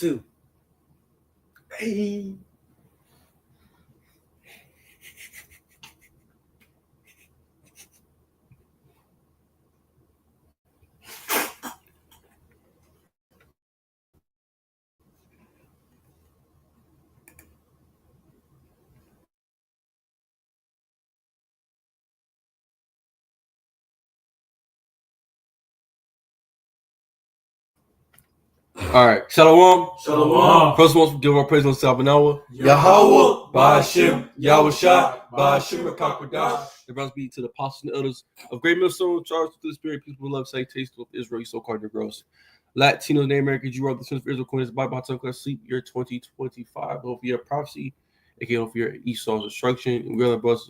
2. Hey. All right, Shalom. Shalom. First of all, give our praise on Salvanawa. Yahweh, Ba'ashem, Yahushua, Ba'ashem, Rakakwadash. The brothers be to the apostles and elders of Great Millstone, charged with the Spirit, people who love, say, taste of Israel, you so-called Negroes. Latinos, Native Americans, you are the sons of Israel, according to the Bible, Hot Class Sleep, year 2025. Over your prophecy, aka over your Esau's destruction. And we are the brothers,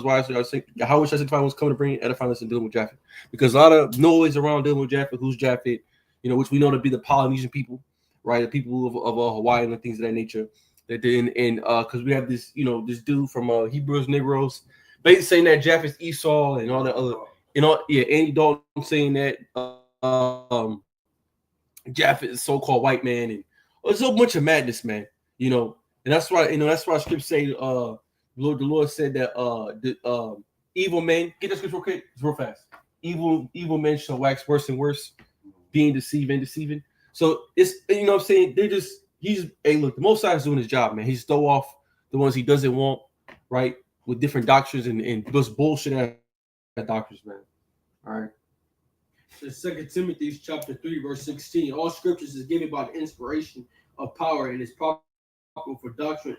why I say, how wish I sanctify was coming to bring edifying us and dealing with Japheth. Because a lot of noise around dealing with Japheth, who's Japheth, which we know to be the Polynesian people, right? The people of Hawaii and things of that nature. That did, and because we have this, this dude from Hebrews Negroes, basically saying that Japheth Esau and all that other, Andy Dalton saying that Japheth is so-called white man, and it's a bunch of madness, man. And that's why, scripts say, the Lord said that the evil men, get this scripture real quick, it's real fast. Evil men shall wax worse and worse, being deceiving. So it's, what I'm saying, look, the Most High is doing his job, man. He's throw off the ones he doesn't want, right, with different doctrines and those bullshit at doctrines, man. All right. So 2 Timothy chapter 3, verse 16. All scriptures is given by the inspiration of power and is proper for doctrine,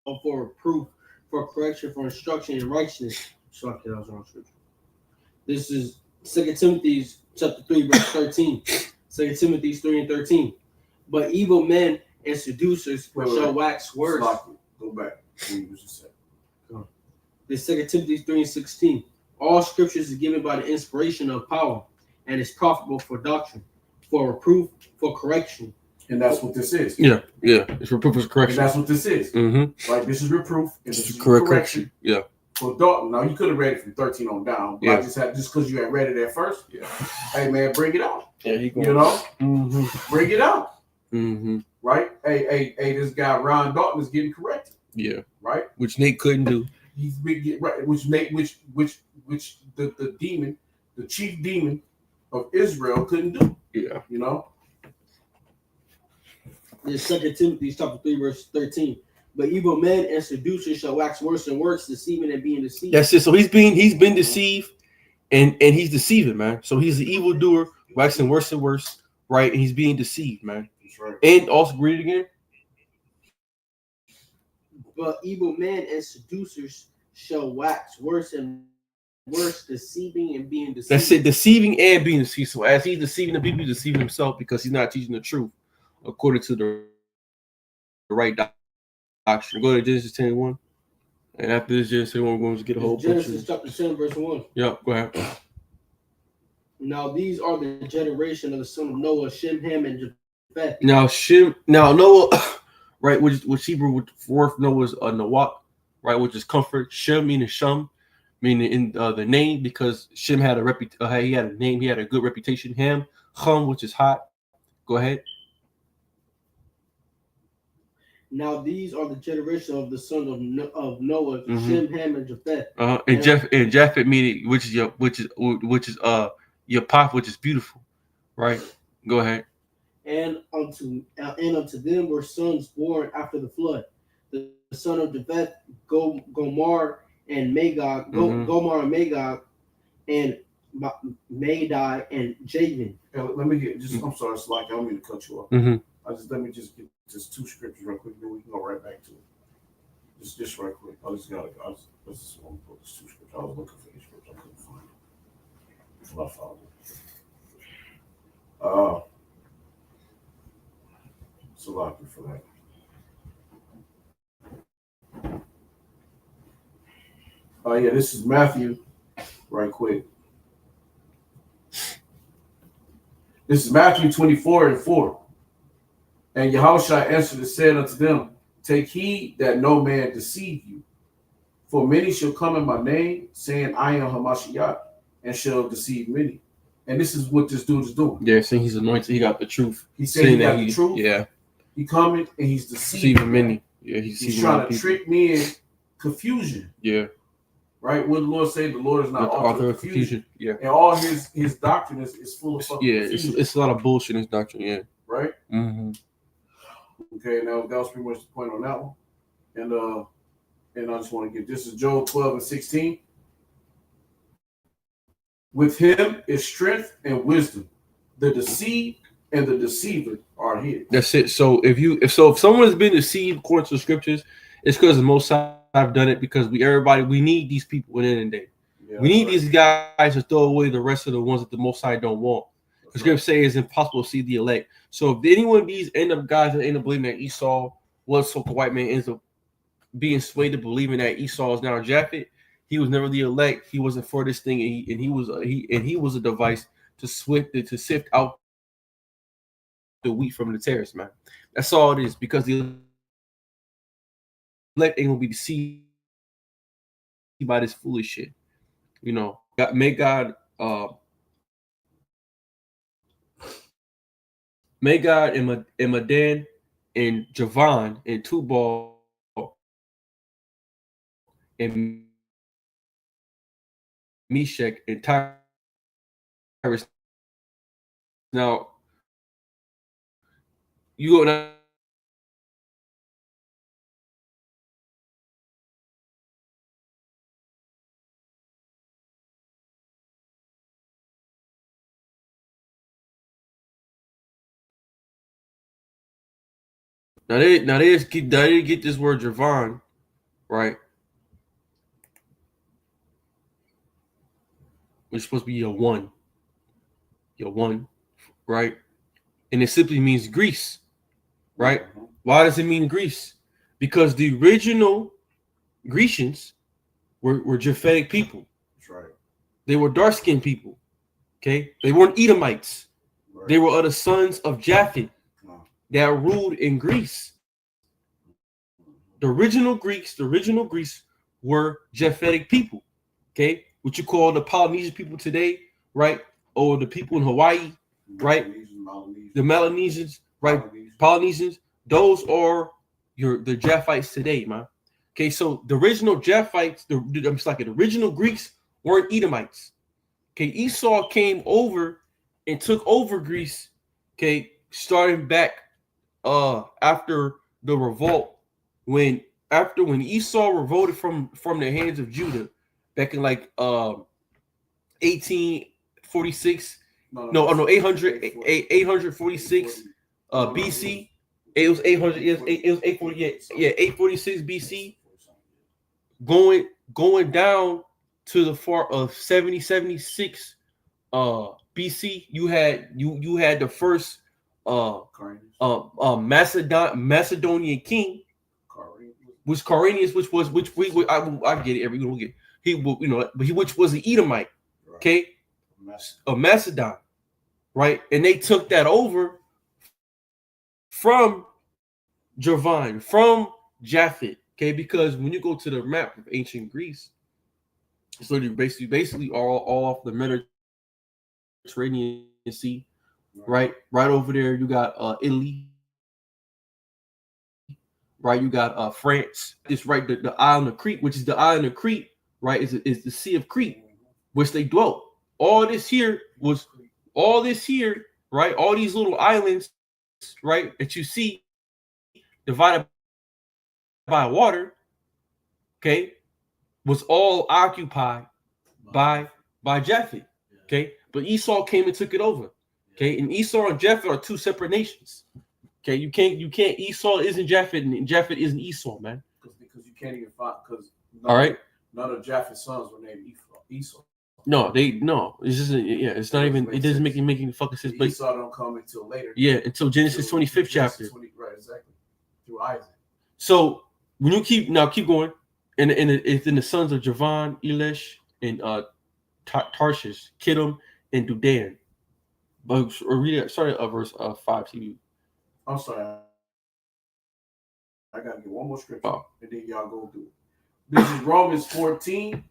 for reproof, for correction, for instruction in righteousness. Sorry, that was wrong scripture. This is 2 Timothy chapter 3, verse 13. 2 Timothy 3 and 13. But evil men and seducers shall wax worse. Go back. This 2 Timothy 3 and 16. All scriptures is given by the inspiration of power and is profitable for doctrine, for reproof, for correction. And that's what this is. Yeah. It's reproof, for correction. And that's what this is. Mm-hmm. Like, this is reproof, and this is correction. Yeah. For Dalton. Now, you could have read it from 13 on down. But I just because you had read it at first. Yeah. Hey, man, bring it out. Yeah, Mm-hmm. Bring it out. Mm-hmm. Right? Hey, this guy Ron Dalton is getting corrected. Yeah. Right? Which Nate couldn't do. He's been right. Which the demon, the chief demon of Israel couldn't do. Yeah. This 2 Timothy chapter 3, verse 13. But evil men and seducers shall wax worse and worse, deceiving and being deceived. That's it. So he's been deceived, and he's deceiving, man. So he's an evildoer, waxing worse and worse, right? And he's being deceived, man. That's right. And also read it again. But evil men and seducers shall wax worse and worse, deceiving and being deceived. That's it, deceiving and being deceived. So as he's deceiving the people, he's deceiving himself because he's not teaching the truth according to the right doctrine. Go to Genesis 10:1. And after this Genesis 10:1, we're going to get a whole bunch of... Genesis chapter 10, verse 1. Yeah, go ahead. Now these are the generation of the son of Noah, Shem, Ham, and Japheth. Now Noah, right, which Hebrew word for Noah is Nawak, right, which is comfort. Shem meaning Shum, meaning in the name, because Shem had he had a name, he had a good reputation. Ham, Chum, which is hot. Go ahead. Now these are the generation of the son of Noah, Shem, Ham, and Japheth. And Japheth meaning which is your pop, which is beautiful, right? Go ahead. And unto them were sons born after the flood. The son of Japheth, Gomar and Magog, Gomar and Magog, and Madai and Javan. Let me get I'm sorry, it's like I don't mean to cut you off. Mm-hmm. Let me just get just two scriptures real quick, then we can go right back to it. Just right quick. I just want to put this two scriptures. I was looking for these scriptures. I couldn't find it. Until I found it. It's a lot for that. This is Matthew, right quick. This is Matthew 24 and 4. And Yahushua answered and said unto them, take heed that no man deceive you. For many shall come in my name, saying, I am Hamashiach, and shall deceive many. And this is what this dude is doing. Yeah, saying he's anointed. He got the truth. He said he got the truth. Yeah. He coming and he's deceiving many. Yeah, he's trying to trick me in confusion. Yeah. Right? What the Lord say? The Lord is not author of confusion. Yeah. And all his doctrine is full of fucking confusion. It's a lot of bullshit in his doctrine. Yeah. Right? Mm-hmm. Okay, now that was pretty much the point on that one. And I just want to get this is Job 12:16. With him is strength and wisdom. The deceived and the deceiver are his. That's it. So if someone has been deceived according to the scriptures, it's because the Most High have done it because we need these people at the end of the day. Yeah, we need these guys to throw away the rest of the ones that the Most High don't want. The scripture say it's impossible to see the elect. So if anyone of these guys that end up believing that Esau was so the white man ends up being swayed to believing that Esau is now Japheth, he was never the elect. He wasn't for this thing, and he was a device to sift out the wheat from the tares, man. That's all it is. Because the elect ain't gonna be deceived by this foolish shit. You know, may God and Madan and Javan and Tubal and Meshach and Tyrus. Now, you go now. Now they get this word Javan, right? Which is supposed to be your one, right? And it simply means Greece, right? Mm-hmm. Why does it mean Greece? Because the original Grecians were Japhetic people. That's right. They were dark-skinned people. Okay, they weren't Edomites. Right. They were the sons of Japheth that ruled in Greece. The original Greeks were Japhetic people. Okay, what you call the Polynesian people today, right? Or the people in Hawaii, right? The Melanesians, right? Polynesians. Those are the Japhites today, man. Okay, so the original Japhites, the original Greeks weren't Edomites. Okay, Esau came over and took over Greece. Okay, starting back after the revolt when Esau revolted from the hands of Judah back in 1846. No, 846 BC. It was 800. It was 846 BC. Going down to the far of 76 BC. You had the first Macedonian king, which Quirinius, which I get it. Everyone will get which was an Edomite, okay, of Macedon, right, and they took that over from Javan, from Japheth, okay, because when you go to the map of ancient Greece, it's literally basically all off the Mediterranean Sea, right over there. You got Italy. Right, you got France. It's right the island of Crete, which is the island of Crete, right? Is the Sea of Crete, which they dwelt. All this here, right? All these little islands, right, that you see divided by water, okay, was all occupied by Japheth, okay. But Esau came and took it over, okay. And Esau and Japheth are two separate nations. Okay, you can't. Esau isn't Japheth, and Japheth isn't Esau, man. Because you can't even find. Because none of Japheth's sons were named Esau. No. It's just it's not even. It doesn't make any fucking sense. But Esau don't come until later. Yeah, until Genesis 25th chapter. Right, exactly. Through Isaac. So when you keep going, and it's in the sons of Javan, Elish, and Tarshish, Kittim, and Dudan. But read it. Start at verse 5. TV. I'm sorry. I gotta get one more scripture, and then y'all go through it. This is Romans 14.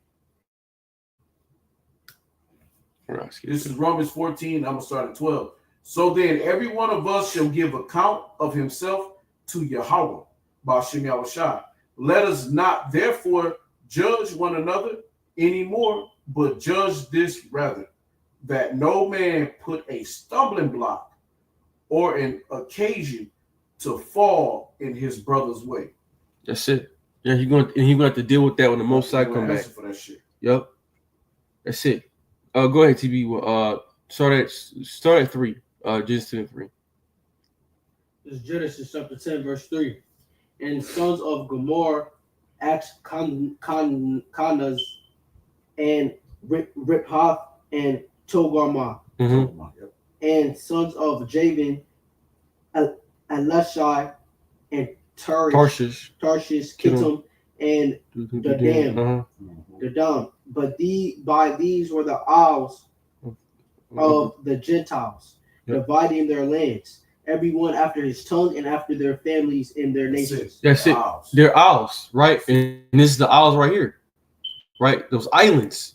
This is Romans 14. I'm gonna start at 12. So then, every one of us shall give account of himself to Yahweh, Ba'ashem Yahushua. Let us not therefore judge one another anymore, but judge this rather, that no man put a stumbling block or an occasion to fall in his brother's way. That's it. Yeah, he's gonna have to deal with that when the Most High come back. For that shit. Yep. That's it. Go ahead, TB. Start at 3. Genesis 10 3. This is Genesis chapter 10, verse 3. And sons of Gomorrah, Kanas, and Riphath, and Togarmah. Mm-hmm. And sons of Javan, Elishai, and Tarshish, Kittim, and Dadam. But by these were the isles of the Gentiles, dividing their lands, everyone after his tongue and after their families and their nations. That's it. They're isles, right? And this is the isles right here, right? Those islands,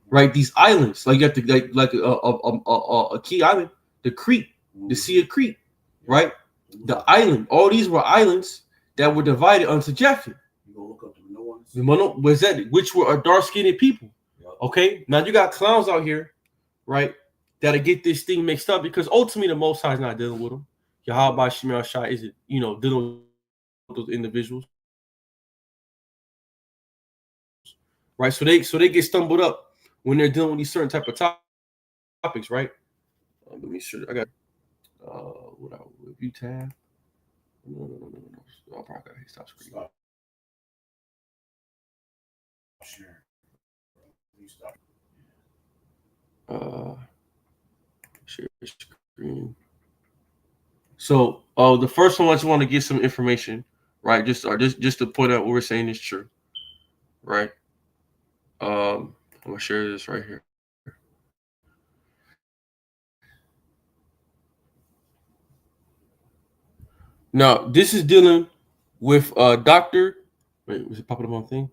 right? These islands, like you have to like a key island, the Crete, the Sea of Crete, right? The island. All these were islands that were divided unto Japheth. You go look up the Minoans. Was that which were dark-skinned people? Yep. Okay, now you got clowns out here, right? That'll get this thing mixed up because ultimately the Most High is not dealing with them. Yahweh Shemel Shah isn't, dealing with those individuals, right? So they get stumbled up when they're dealing with these certain type of topics, right? Let me sure I got review tab. No. I'll probably stop screen. Share screen. So, the first one I just want to get some information, right? Just to point out what we're saying is true, right? I'm gonna share this right here. Now, this is dealing with Dr. Wait, was it popping up on thing?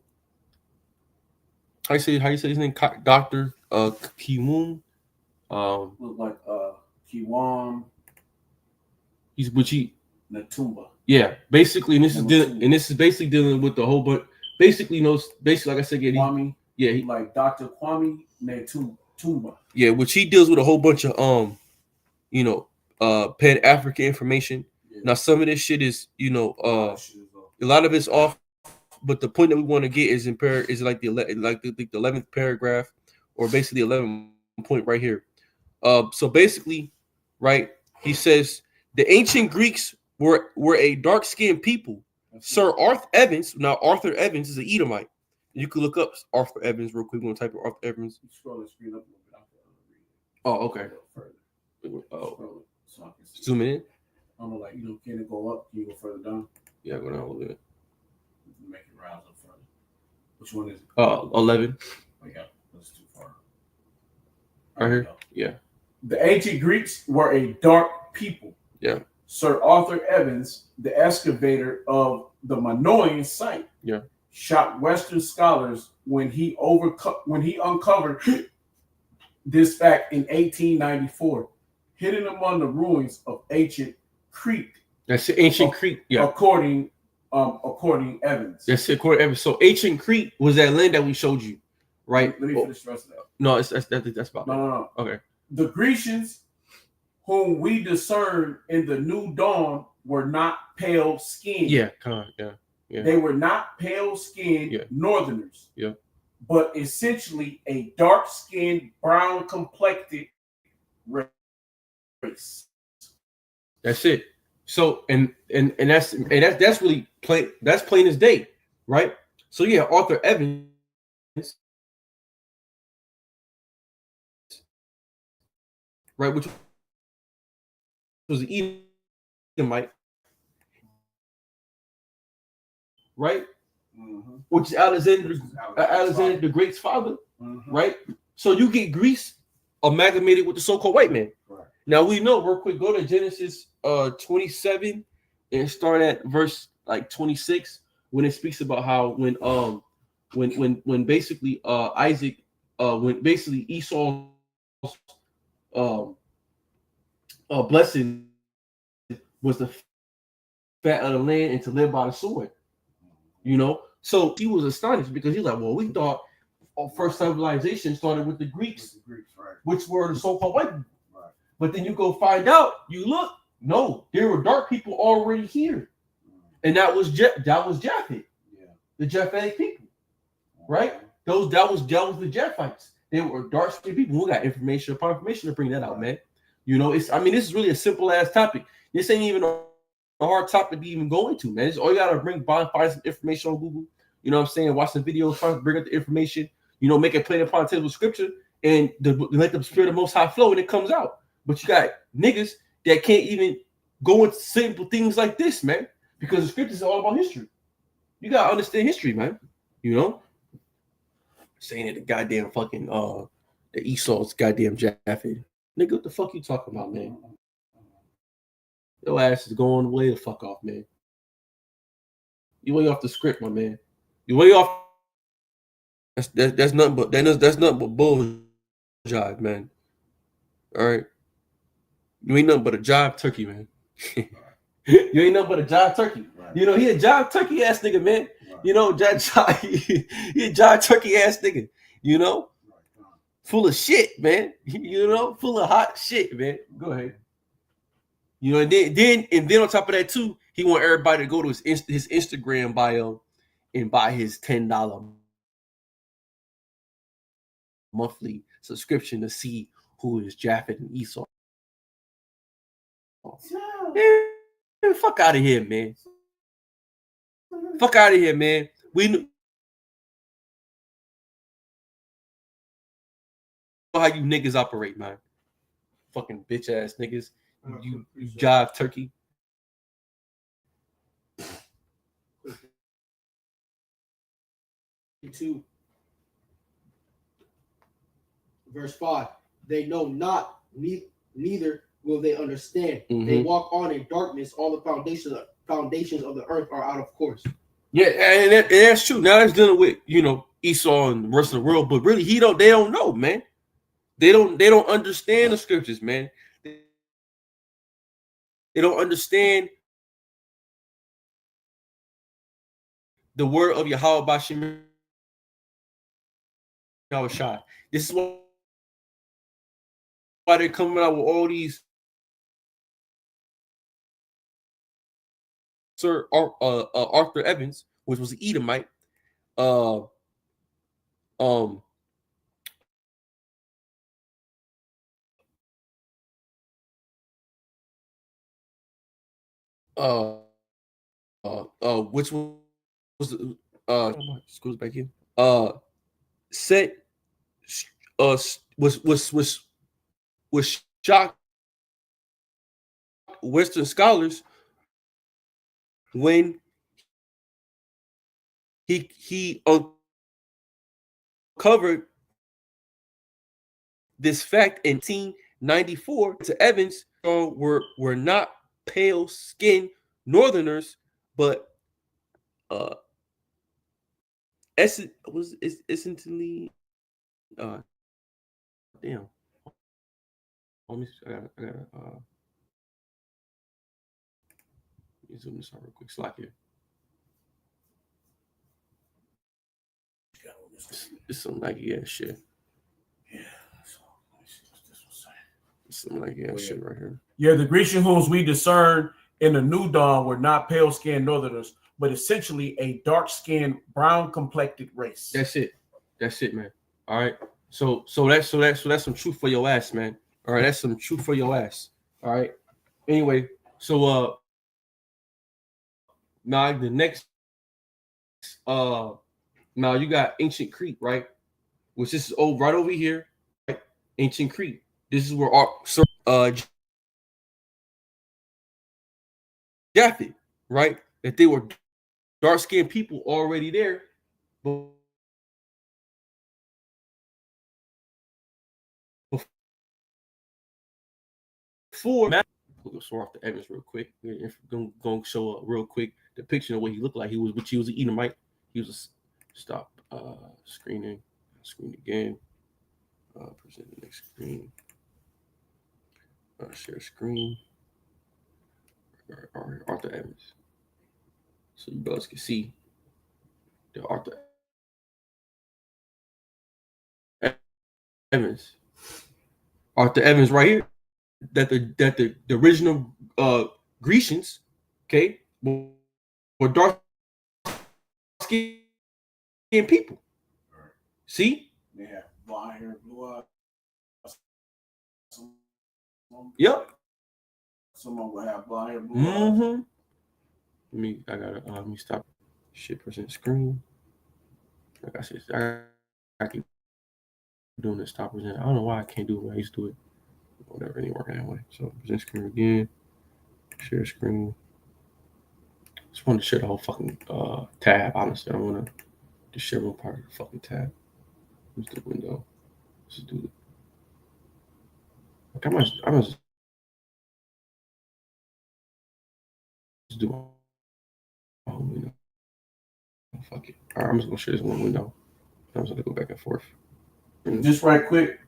How you say his name? Dr. Kiwum. Look like Kiwam. He's Natumba. Yeah, basically, and this is basically dealing with the whole bunch. Basically, like I said, Kwame. Yeah, he like Dr. Kwame Natumba. Yeah, which he deals with a whole bunch of Pan African information. Yeah. Now, some of this shit is a lot of it's off, but the point that we want to get is like the 11th paragraph, or basically 11 point right here. So basically, right, he says the ancient Greeks were a dark-skinned people. Sir Arthur Evans. Now, Arthur Evans is an Edomite. You can look up Arthur Evans real quick. We're gonna type in Arthur Evans. Scroll the screen up a little bit. Oh, okay. Oh, zoom in. I don't know, can it go up? Can you go further down? Yeah, go down a little bit. Make it rouse up further. Which one is it? 11. Oh, yeah, that's too far. Right here? Yeah. The ancient Greeks were a dark people. Yeah. Sir Arthur Evans, the excavator of the Minoan site, shocked Western scholars when he uncovered this fact in 1894, hidden among the ruins of ancient Crete. That's ancient Crete. Yeah. According Evans. That's according Evans. So ancient Crete was that land that we showed you, right? Let me finish the rest of that. No, that's about no. Okay. The Grecians, whom we discern in the new dawn, were not pale skinned. Yeah, yeah. They were not pale skinned northerners. Yeah. But essentially a dark skinned, brown complected race. That's it. So and that's really plain. That's plain as day, right? So yeah, Arthur Evans, right, which was an Edomite, right? Mm-hmm. Which is Alexander the Great's father, right? So you get Greece amalgamated with the so-called white man. Right. Now we know real quick. Go to Genesis 27 and start at verse 26 when it speaks about how when basically Isaac when basically Esau's blessing was the fat of the land and to live by the sword. So he was astonished because he's like, well, we thought first civilization started with the Greeks, right. which were the so-called white people. Right. But then you go find out, you look, no, there were dark people already here, and that was Japheth, the Japhetic people, right? That was the Japhites. They were dark-skinned people. We got information upon information to bring that out, man. This is really a simple ass topic. This ain't even a hard topic to even go into, man. It's all you gotta find some information on Google. You know what I'm saying? Watch some videos, try to bring up the information. Make it plain upon table scripture, and let the spirit of Most High flow, and it comes out. But you got niggas that can't even go into simple things like this, man, because the scriptures are all about history. You gotta understand history, man. Saying that the goddamn fucking the Esau's goddamn Japheth. Nigga, what the fuck you talking about, man? Your ass is going way the fuck off, man. You way off the script, my man. You way off. That's nothing but bull jive, man. All right. You ain't nothing but a jive turkey, man. You ain't nothing but a jive turkey. Right. He a jive turkey ass nigga, man. Right. He a jive turkey ass nigga. Full of shit, man. Full of hot shit, man. Go ahead. And then on top of that too, he want everybody to go to his Instagram bio and buy his $10 monthly subscription to see who is Japheth and Esau. Man, fuck out of here, man. Fuck out of here, man. We know how you niggas operate, man. Fucking bitch ass niggas. You jive turkey. Two. Verse 5. They know not, neither will they understand. Mm-hmm. They walk on in darkness. All the foundations of the earth are out of course. Yeah, and that's true. Now that's dealing with Esau and the rest of the world, but really they don't know, man. They don't understand the scriptures, man. They don't understand the word of Yahweh Bashim Yahushua. This is why they're coming out with all these Sir Arthur Evans, which was an Edomite, which was screws back in. Said was shocked Western scholars when he uncovered this fact in 1894 to Evans were not pale skinned Northerners, but essentially damn. Let me zoom this out real quick. Slack here. It's some Nike ass shit. Yeah. So let me see what this was saying. It's some Nike ass shit right here. Yeah, the Grecian whom we discern in the New Dawn were not pale-skinned Northerners, but essentially a dark-skinned, brown-complected race. That's it, man. All right. So that's some truth for your ass, man. All right, that's some truth for your ass. All right. Anyway, so now the next now you got ancient Crete, right? Which is right over here, right? Ancient Crete. This is where Japheth, right? That they were dark-skinned people already there, but before we'll go off the Evans real quick. We're gonna show a real quick depiction of what he looked like. He was an Edomite. He was stop screen again. Present the next screen. Share screen. Arthur Evans. So you guys can see the Arthur Evans. Arthur Evans right here. That the original Grecians, okay, were dark skinned people. See? They have blonde hair, blue eyes. Yep. Someone will have blonde hair, blue eyes. Let me stop. Shit, present screen. Like I said, I keep doing this. Stop present. I don't know why I can't do it when I used to do it. Whatever, it ain't working that way. So present screen again. Share screen. Just wanted to share the whole fucking tab. Honestly, I don't want to just share one part of the fucking tab. Use the window. Let's do it. Like I must just do my whole window. Oh, fuck it. All right, I'm just gonna share this one window. I'm just gonna go back and forth. Just right quick.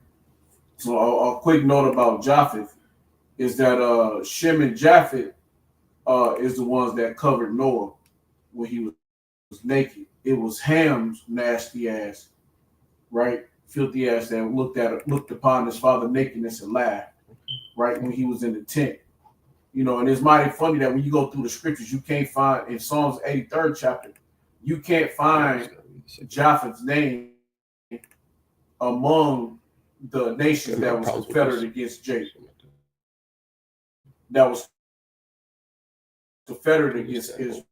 So a quick note about Japheth is that Shem and Japheth is the ones that covered Noah when he was naked. It was Ham's nasty ass, right? Filthy ass that looked upon his father nakedness and laughed, right, when he was in the tent. You know, and it's mighty funny that when you go through the scriptures, you can't find in Psalms 83rd chapter, you can't find Japheth's name among the nations that was confederate against Jacob. That was confederate against Israel.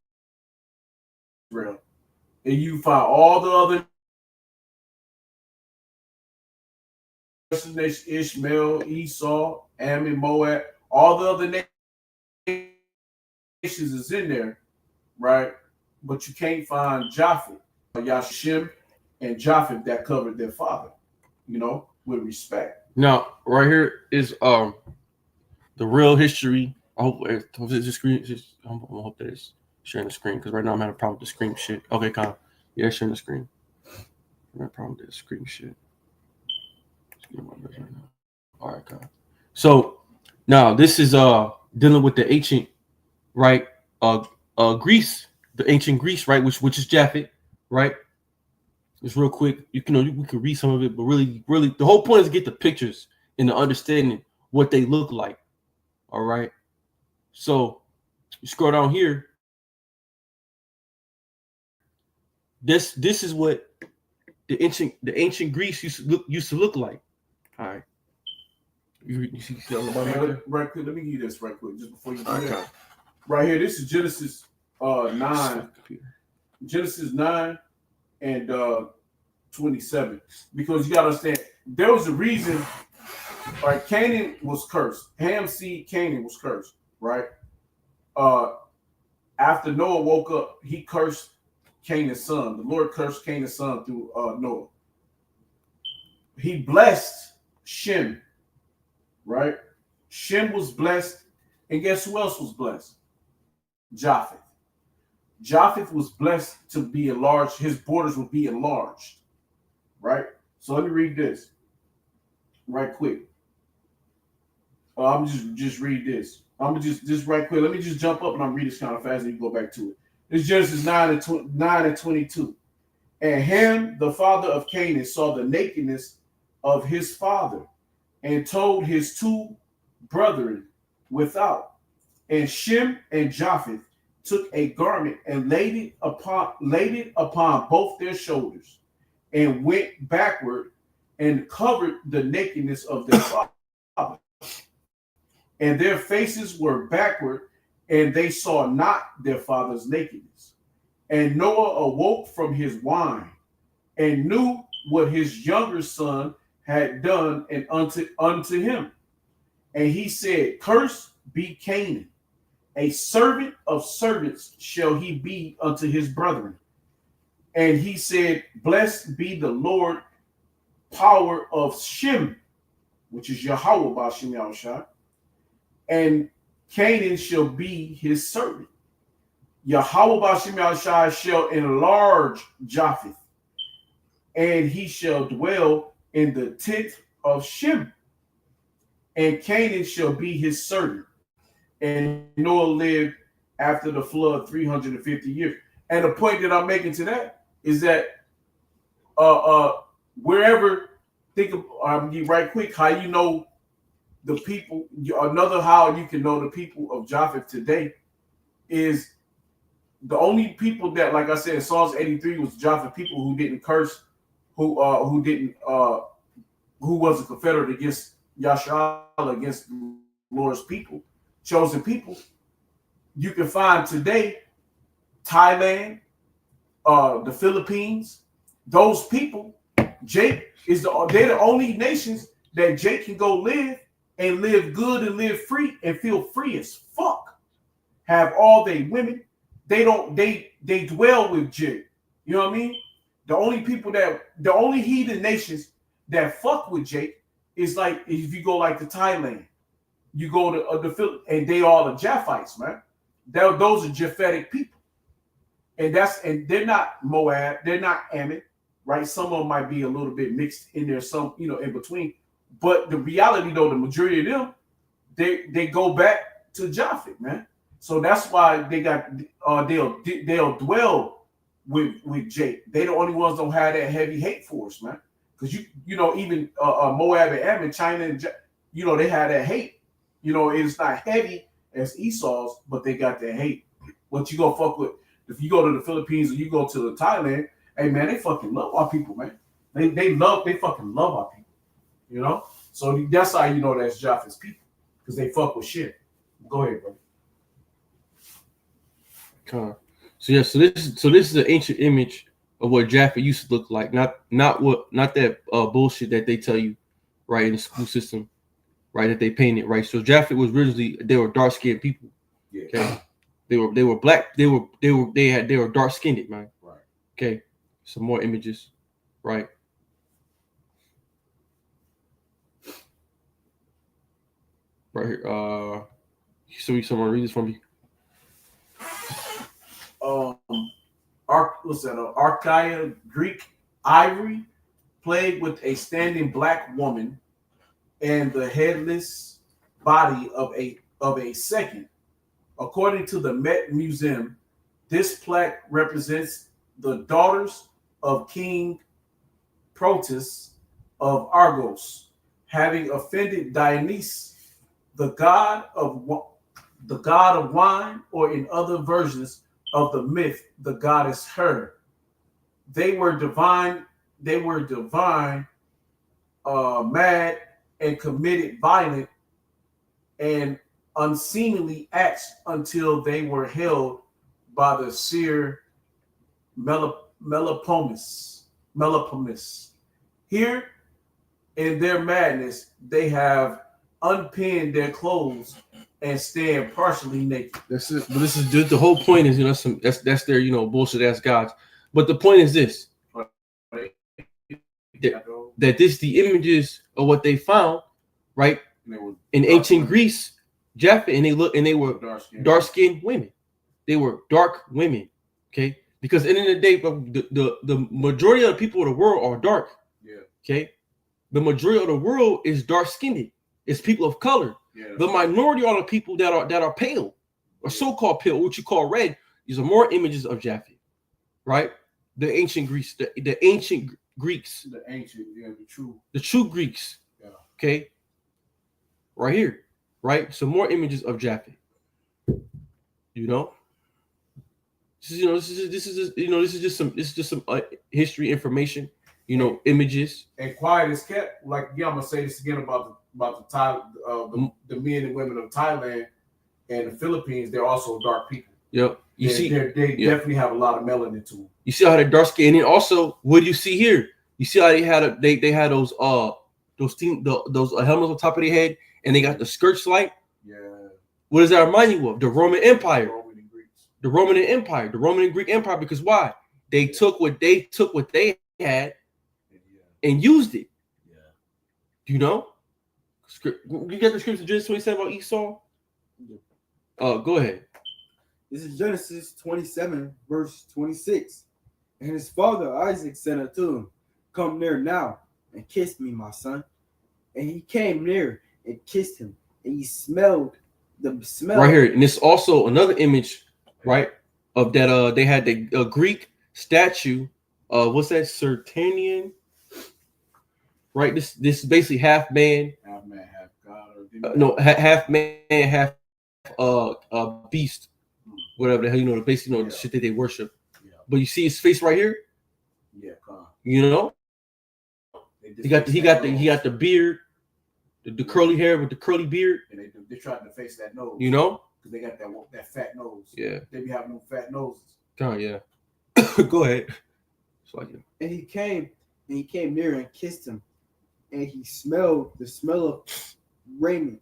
And you find all the other nations, Ishmael, Esau, Ammon, Moab, all the other nations is in there, right? But you can't find Japheth, Yashim, and Japheth that covered their father, you know, with respect. Now, right here is the real history. I hope the screen. I hope that it's sharing the screen because right now I'm having a problem with the screen shit. Okay, Kyle. Yeah, sharing the screen. I'm having a problem with the screen shit. Right now. All right, Kyle. So now this is dealing with the ancient, right? Greece, the ancient Greece, right? Which is Japheth, right? It's real quick. We can read some of it, but really, the whole point is to get the pictures and the understanding what they look like. All right. So you scroll down here. This is what the ancient Greece used to look like. All right. You see the bottom right quick. Let me give you this right quick, just before you do that. Right here, this is Genesis 9. Genesis 9 and 27. Because you gotta understand, there was a reason. Right, Canaan was cursed. Ham's seed, Canaan, was cursed. Right. After Noah woke up, he cursed Canaan's son. The Lord cursed Canaan's son through Noah. He blessed Shem. Right? Shem was blessed, and guess who else was blessed? Japheth. Japheth was blessed to be enlarged. His borders would be enlarged. Right? So let me read this right quick. I'm just read this. I'm just right quick. Let me just jump up and I'm read this kind of fast and you go back to it. It's Genesis 9 and 22. And Ham, the father of Canaan, saw the nakedness of his father and told his two brethren without. And Shem and Japheth took a garment and laid it upon both their shoulders and went backward and covered the nakedness of their father. And their faces were backward, and they saw not their father's nakedness. And Noah awoke from his wine and knew what his younger son had done and unto him. And he said, Cursed be Canaan, a servant of servants shall he be unto his brethren. And he said, Blessed be the Lord, power of Shem, which is Yahweh Bashim Yahushua, and Canaan shall be his servant. Yahweh Bashim Yahushua shall enlarge Japheth, and he shall dwell in the tent of Shem. and Canaan shall be his servant. And Noah lived after the flood 350 years. And the point that I'm making to that is that wherever think of right quick how you know the people, another how you can know the people of Japheth today is the only people that, like I said, in Psalms 83 was Japheth people who didn't curse, who wasn't confederate against Yashala, against the Lord's people, chosen people. You can find today Thailand, the Philippines, those people. Jake they're the only nations that Jake can go live and live good and live free and feel free as fuck. Have all they women. They dwell with Jake. You know what I mean? The only heathen nations that fuck with Jake is like if you go like to Thailand, you go to the Philippines, and they all are Japhites, man. Those are Japhetic people, and they're not Moab, they're not Ammon, right? Some of them might be a little bit mixed in there, some in between. But the reality, though, the majority of them, they go back to Japheth, man. So that's why they got they'll dwell with Jake. They the only ones don't have that heavy hate for us, man. Because even Moab and Ammon, China, and they have that hate. It's not heavy as Esau's, but they got that hate. What you gonna fuck with? If you go to the Philippines or you go to the Thailand, hey man, they fucking love our people, man. They fucking love our people. So that's how you know that's Japheth's people, because they fuck with shit. Go ahead, bro. So this is an ancient image of what Japheth used to look like, not that bullshit that they tell you, right, in the school system, right, that they painted, right. So Japheth was originally, they were dark skinned people. Yeah. Okay. They were black. They were dark skinned, man. Right. Okay. Some more images, right. Right here. Someone read this for me. Archaea Greek ivory, played with a standing black woman and the headless body of a second. According to the Met Museum, this plaque represents the daughters of King Proteus of Argos, having offended Dionysus, the god of wine, or in other versions of the myth, the goddess Her. They were divine, mad, and committed violent and unseemly acts until they were held by the seer Melopomis. Here, in their madness, they have unpinned their clothes and stand partially naked. That's it. But this is just, the whole point is, that's their bullshit ass gods. But the point is this: that the images of what they found, right, in ancient Greece, Japheth, and they were dark skinned women. They were dark women, okay? Because at the end of the day, the majority of the people of the world are dark. Yeah. Okay. The majority of the world is dark skinned. It's people of color. Yeah, the minority are the people that are pale, or so-called pale, what you call red. These are more images of Japheth, right? The ancient Greeks, the ancient Greeks, the true Greeks. Yeah. Okay. Right here, right? Some more images of Japheth. This is just some history information. Images. And quiet is kept. Like, I'm gonna say this again about the men and women of Thailand and the Philippines. They're also dark people. Yep. They definitely have a lot of melanin to them. You see how they're dark skin, and also, what do you see here? You see how they had those helmets on top of their head, and they got the skirts like. Yeah. What does that remind you of? The Roman Empire. The Roman and Greek Empire. Because why? They took what they had and used it. Yeah. You get the scripture Genesis 27 about Esau? Go ahead. This is Genesis 27, verse 26. And his father Isaac said unto him, Come near now and kiss me, my son. And he came near and kissed him, and he smelled the smell. Right here, and it's also another image, right, of that. They had the Greek statue. What's that? Sertanian. Right. This is basically half man. Half man, half God. No, half man, half beast. Whatever the hell, basically, the shit that they worship. Yeah. But you see his face right here. Yeah, God. You know, he got the beard, the curly hair with the curly beard. And they tried to face that nose. You know, because they got that fat nose. Yeah. They be having them fat noses. Oh yeah. Go ahead. And he came near and kissed him, and he smelled the smell of raiment,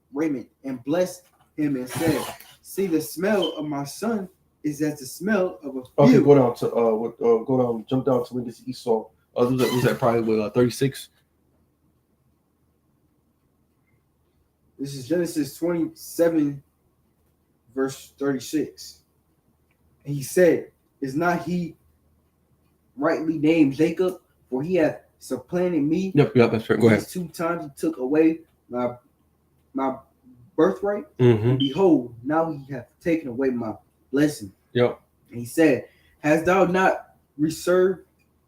and blessed him and said, "See, the smell of my son is as the smell of a field." Okay, jump down to when this Esau. Was that probably 36? This is Genesis 27, verse 36. And he said, "Is not he rightly named Jacob? For he hath supplanted me." Yep, that's right. Go ahead. 2 times he took away my birthright. Mm-hmm. And behold, now he hath taken away my blessing. Yep. And he said, "Hast thou not reserved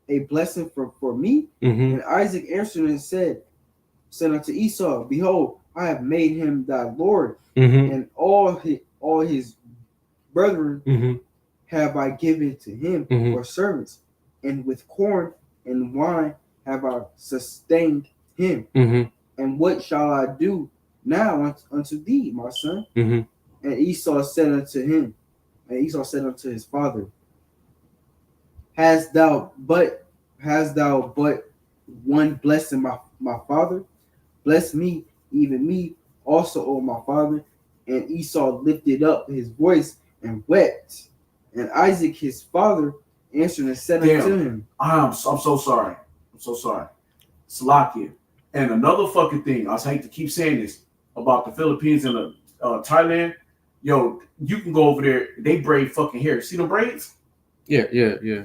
a blessing for me?" Mm-hmm. And Isaac answered and said unto Esau, "Behold, I have made him thy Lord, Mm-hmm. and all his brethren Mm-hmm. have I given to him Mhm. for servants, and with corn and wine have I sustained him. Mm-hmm. And what shall I do now unto thee, my son?" Mm-hmm. And Esau said unto his father, Hast thou but one blessing, my father? Bless me, even me also, O my father. And Esau lifted up his voice and wept. And Isaac his father answered and said unto him, I'm so sorry. I'm so sorry. Salakia. And another fucking thing, I hate to keep saying this about the Philippines and Thailand. Yo, you can go over there. They braid fucking hair. See the braids? Yeah.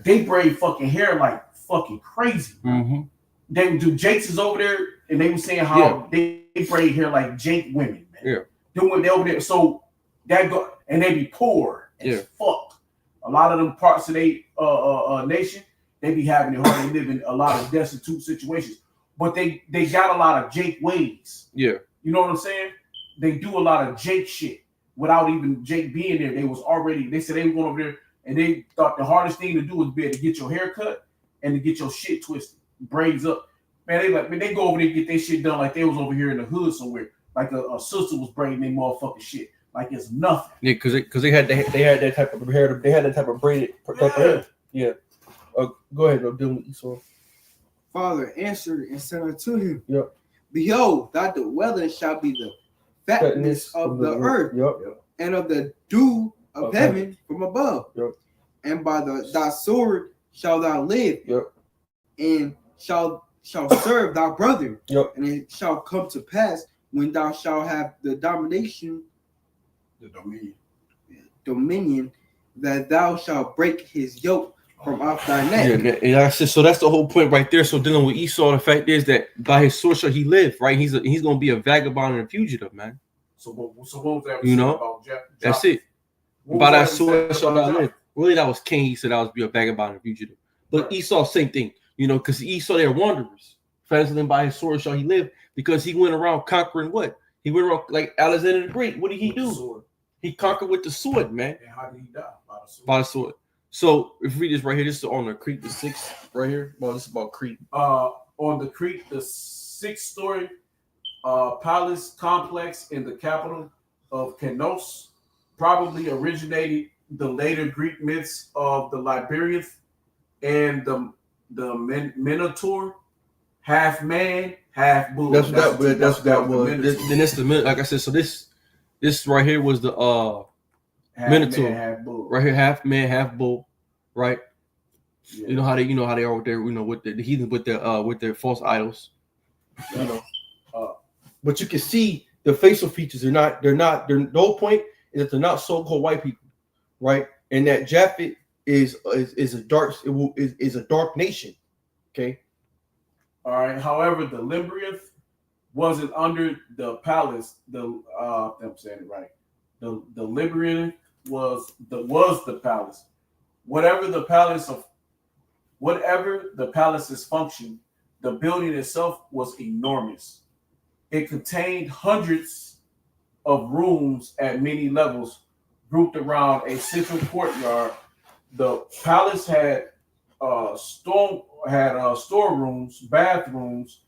They braid fucking hair like fucking crazy. Mm-hmm. They do. Jake's is over there, and they were saying how they braid hair like Jake women, man. Yeah. They over there. So that go, and they be poor as fuck. A lot of them parts of they nation, they be having it hard. They live in a lot of destitute situations. But they got a lot of Jake ways. Yeah. You know what I'm saying? They do a lot of Jake shit without even Jake being there. They said they were going over there and they thought the hardest thing to do was be able to get your hair cut and to get your shit twisted, braids up. Man, they go over there and get their shit done like they was over here in the hood somewhere. Like a sister was braiding their motherfucking shit. Like it's nothing. Yeah, because they had that type of hair. They had that type of braided type of hair. Yeah. Go ahead, deal with Esau. Father answered and said unto him, Yep. Behold, thy dwelling shall be the fatness of the earth, and of the dew of heaven from above. Yep. And by thy sword shall thou live, and shall serve thy brother. And it shall come to pass when thou shalt have the dominion, that thou shalt break his yoke from off thy neck. Yeah, and I said, so that's the whole point right there. So dealing with Esau, the fact is that by his sword shall he live, right? He's going to be a vagabond and a fugitive, man. So what was that? You know, about that's it. By that sword shall thou live. Really, that was Cain. He said I was be a vagabond and fugitive. But Esau, same thing. You know, because Esau, they're wanderers. Faster by his sword shall he live, because he went around conquering what? He went around like Alexander the Great. What did he do? He conquered with the sword, man. And how did he die? By the sword. So if we read this right here, this is on the Crete, the 6th right here. Well, this is about Crete. On the Crete, the 6th-story palace complex in the capital of Kenos probably originated the later Greek myths of the Liberiath and the Minotaur, half man, half bull. That's that was. Then that's the like I said. So this right here was the half Minotaur, man, half bull. Right here, half man, half bull, right? Yeah. You know how they are with their, with the heathen with their false idols. Yeah. You know, but you can see the facial features. The whole point is that they're not so-called white people, right? And that Japheth is a dark nation. Okay. All right. However, the Limbriath wasn't under the palace. I'm saying it right. The Liberian was the palace. Whatever the palace's function, the building itself was enormous. It contained hundreds of rooms at many levels, grouped around a central courtyard. The palace had storerooms, bathrooms,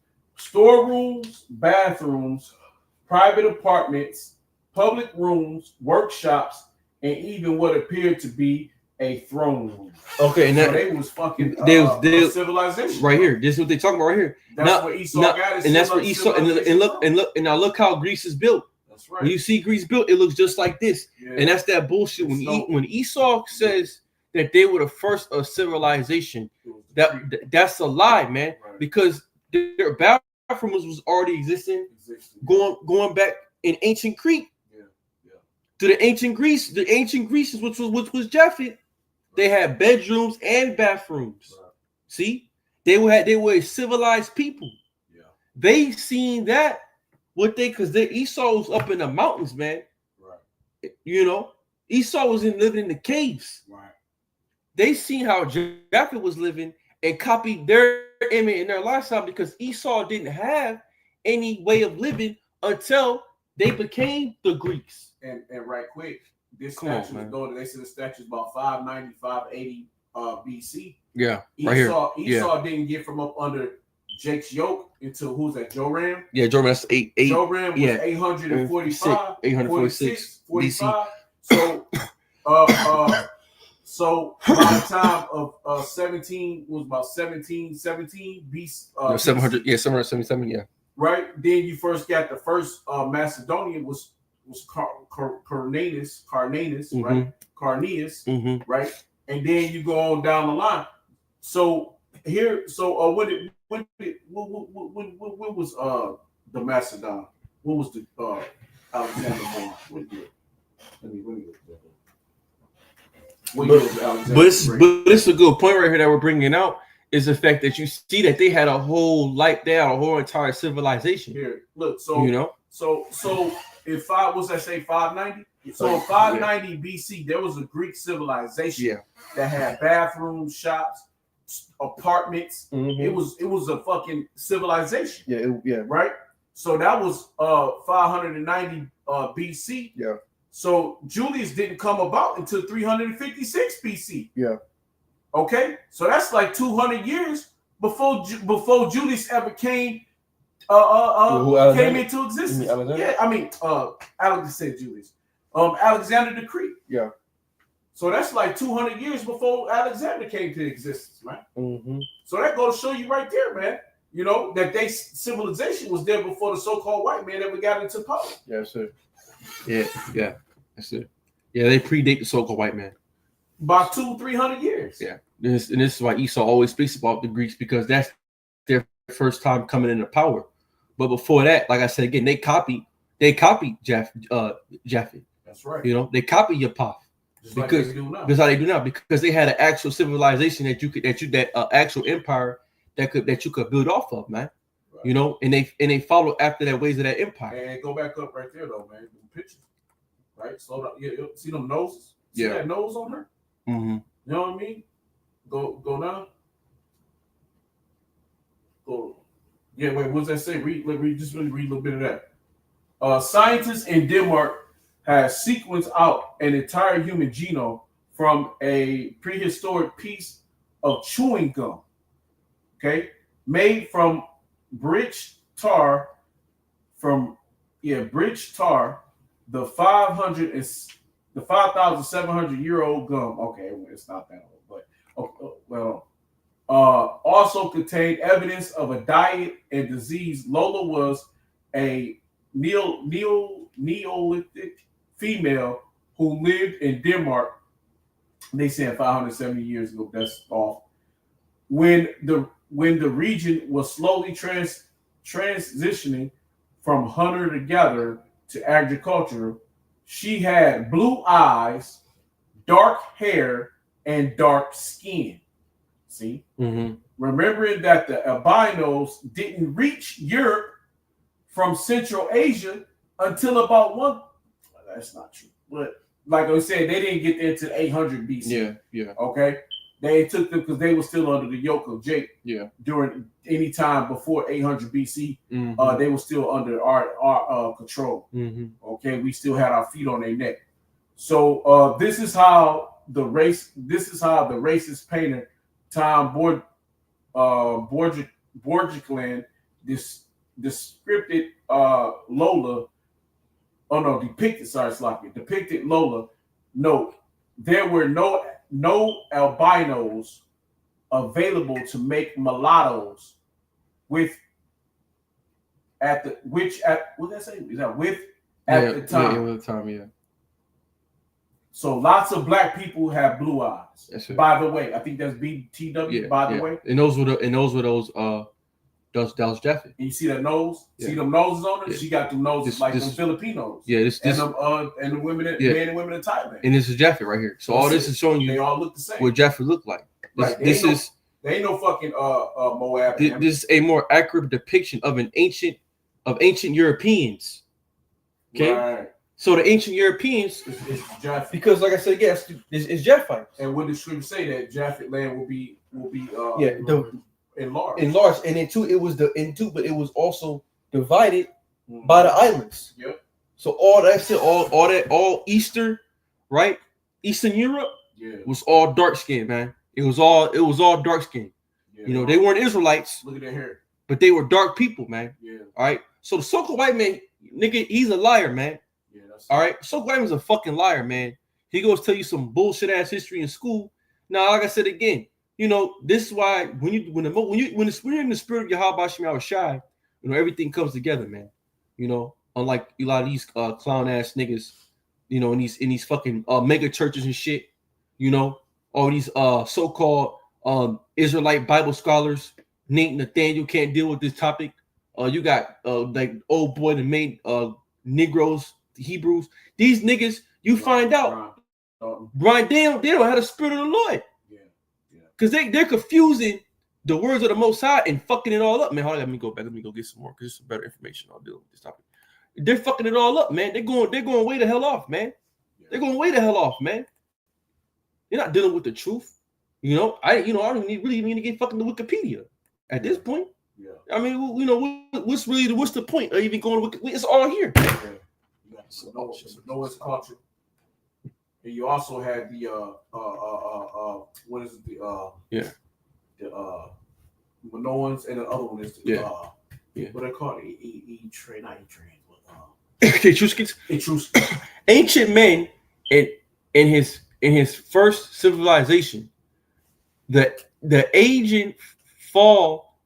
private apartments, public rooms, workshops, and even what appeared to be a throne room. Okay, and so that they was fucking they civilization right here. This is what they talking about right here. That's where Esau got his, and that's where Esau. And now look how Greece is built. That's right. When you see Greece built, it looks just like this. Yeah. And that's that bullshit. When Esau says that they were the first of civilization, that's a lie, man. Right. Because their bathrooms was already existing. Going back in ancient Crete. To the ancient Greece, which was Japheth, they had bedrooms and bathrooms. Right. See, they were a civilized people. Yeah, they seen that because Esau was up in the mountains, man. Right. You know, Esau was living in the caves. Right. They seen how Japheth was living and copied their image and their lifestyle because Esau didn't have any way of living until they became the Greeks. And right quick, this statue is going. They said the statue is about 590, 580 BC. Yeah, Esau didn't get from up under Jake's yoke until who's that? Joram. Yeah, Joram. That's 8. Joram was 845, 846, 45. So, so by the time of 17 was about 1717 BC. 700. Yeah, 777. Yeah. Right. Then you first got the first Macedonian was Carneades, mm-hmm. right? Carneades, mm-hmm. right? And then you go on down the line. So here, when was the Macedon? What was the Alexander born? But it's a good point right here that we're bringing out is the fact that you see that they had a whole entire civilization. Here, look, so if 590? So 590 BC, there was a Greek civilization that had bathrooms, shops, apartments. Mm-hmm. It was a fucking civilization. Yeah. Right? So that was 590 BC. Yeah. So Julius didn't come about until 356 BC. Yeah. Okay? So that's like 200 years before Julius ever came into existence. Alexander said Julius. Alexander the Greek. Yeah. So that's like 200 years before Alexander came to existence, man. Mm-hmm. So that goes to show you right there, man. You know that civilization was there before the so-called white man ever got into power. Yes, sir. Yeah, that's it. Yeah, they predate the so-called white man by 200-300 years. Yeah, this is why Esau always speaks about the Greeks because that's their first time coming into power. But before that, like I said again, they copied Japheth. That's right. You know, they copied Japheth because that's how they do now because they had an actual civilization actual empire that you could build off of, man. Right. You know, and they follow after that ways of that empire. And go back up right there though, man. The pictures, right? Slow down. You see them noses? See that nose on her? Mm-hmm. You know what I mean? Go down. Go. Yeah, wait, what does that say? Read a little bit of that. Scientists in Denmark have sequenced out an entire human genome from a prehistoric piece of chewing gum. Okay, made from bridge tar, the 5,700 year old gum. Okay, it's not that old, but also contained evidence of a diet and disease. Lola was a Neolithic female who lived in Denmark. They said 570 years ago. That's off. When the region was slowly transitioning from hunter to gatherer to agriculture, she had blue eyes, dark hair, and dark skin. See, mm-hmm. Remembering that the albinos didn't reach Europe from Central Asia until about one. That's not true, but like I said, they didn't get there until 800 BC. Yeah. Okay, they took them because they were still under the yoke of Jake. Yeah. During any time before 800 BC, Mm-hmm. they were still under our control. Mm-hmm. Okay, we still had our feet on their neck. So this is how the racist painter Tom Borgiland depicted Lola. Oh no, depicted. Sorry, Sloppy. Depicted Lola. No, there were no albinos available to make mulattoes with what did I say? Is that with at the time? Yeah, at the time, yeah. So lots of black people have blue eyes. That's it. By the way, I think that's BTW. Yeah, by the way, and those were those Japheth. And you see that nose? Yeah. See them noses on her? Yeah. She got them noses like them Filipinos. Yeah, this and the women, men and women in Thailand. And this is Japheth right here. So all this is showing you they all look the same. what Japheth looked like. They ain't no fucking Moab. This is a more accurate depiction of ancient Europeans. Okay. Right. So the ancient Europeans, it's Japheth. because like I said, yes, it's Japheth. And when the scripture say that Japheth land will be enlarged. And then too, but it was also divided by the islands. Yep. So all Eastern, right? Eastern Europe was all dark skinned, man. It was all dark skinned. Yeah. You know, they weren't Israelites. Look at their hair. But they were dark people, man. Yeah. All right. So the so-called white man, nigga, he's a liar, man. Yeah. All right. So-called white man's a fucking liar, man. He goes tell you some bullshit ass history in school. Now, like I said again, you know, this is why when you're in the spirit of Yahweh Shem Shai, you know, everything comes together, man. You know, unlike a lot of these clown ass niggas, you know, in these fucking mega churches and shit, you know, all these so-called Israelite Bible scholars. Nate Nathaniel can't deal with this topic. You got like old boy the main Negroes, the Hebrews. These niggas, you find out, Brian, they don't have the spirit of the Lord. Because they're confusing the words of the Most High and fucking it all up, man. Hold on, let me go back. Let me go get some more because it's some better information on dealing with this topic. They're fucking it all up, man. They're going way the hell off, man. They're going way the hell off, man. You're not dealing with the truth. You know, I don't really need to get fucking to Wikipedia at this point. Yeah. I mean, you know, what's the point of even going to Wikipedia? It's all here. Noah's culture. And you also had the what is it? The Minoans, and the other one is the what they call it? Not Etruscans. Etruscans. Ancient men in his first civilization, the ancient fall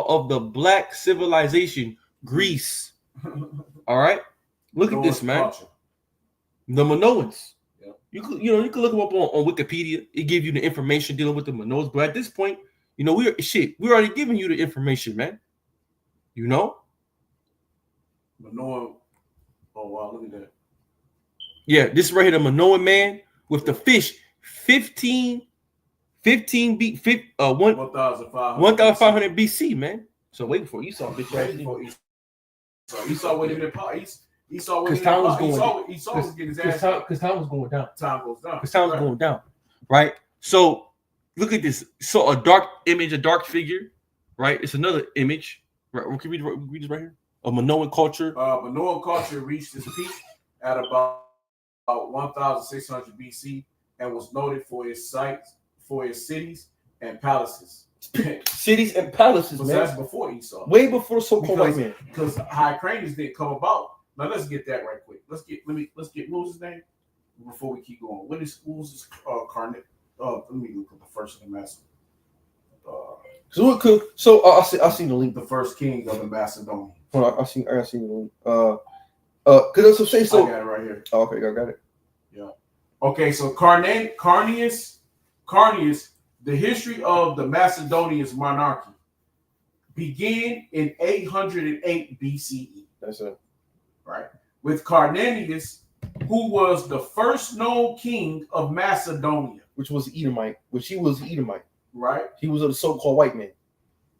of the black civilization, Greece. All right, look at this, man. Culture. The Minoans. Yeah. You can look them up on Wikipedia. It gives you the information dealing with the Minoans. But at this point, you know, we're already giving you the information, man. You know? Minoan. Oh wow, look at that. Yeah, this right here, the Minoan man with the fish, 1,500 BC, man. So wait before Esau, bitch. Esau went in the pot. Esau because time was going down. Esau was getting his ass. Because time was going down. Time goes down. Because time was going down. Right. So look at this. So a dark image, a dark figure. Right. It's another image. Right. We can read this right here. A Minoan culture. Minoan culture reached its peak at about 1,600 BC and was noted for its cities and palaces. Cities and palaces, man. That's before Esau. Way before so-called white man. Because high cranies didn't come about. Now let's get that right quick. Let's get what was his name before we keep going. What was his Carnet? Let me look at the first of the Macedonia. I seen the link. The first king of the Macedonia. Hold on, I seen the link. Because I got it right here. Oh, okay, I got it. Yeah. Okay, so Carneus, the history of the Macedonian monarchy began in 808 BCE. That's it. Right. With Carneus, who was the first known king of Macedonia. He was Edomite. Right. Right. He was a so-called white man.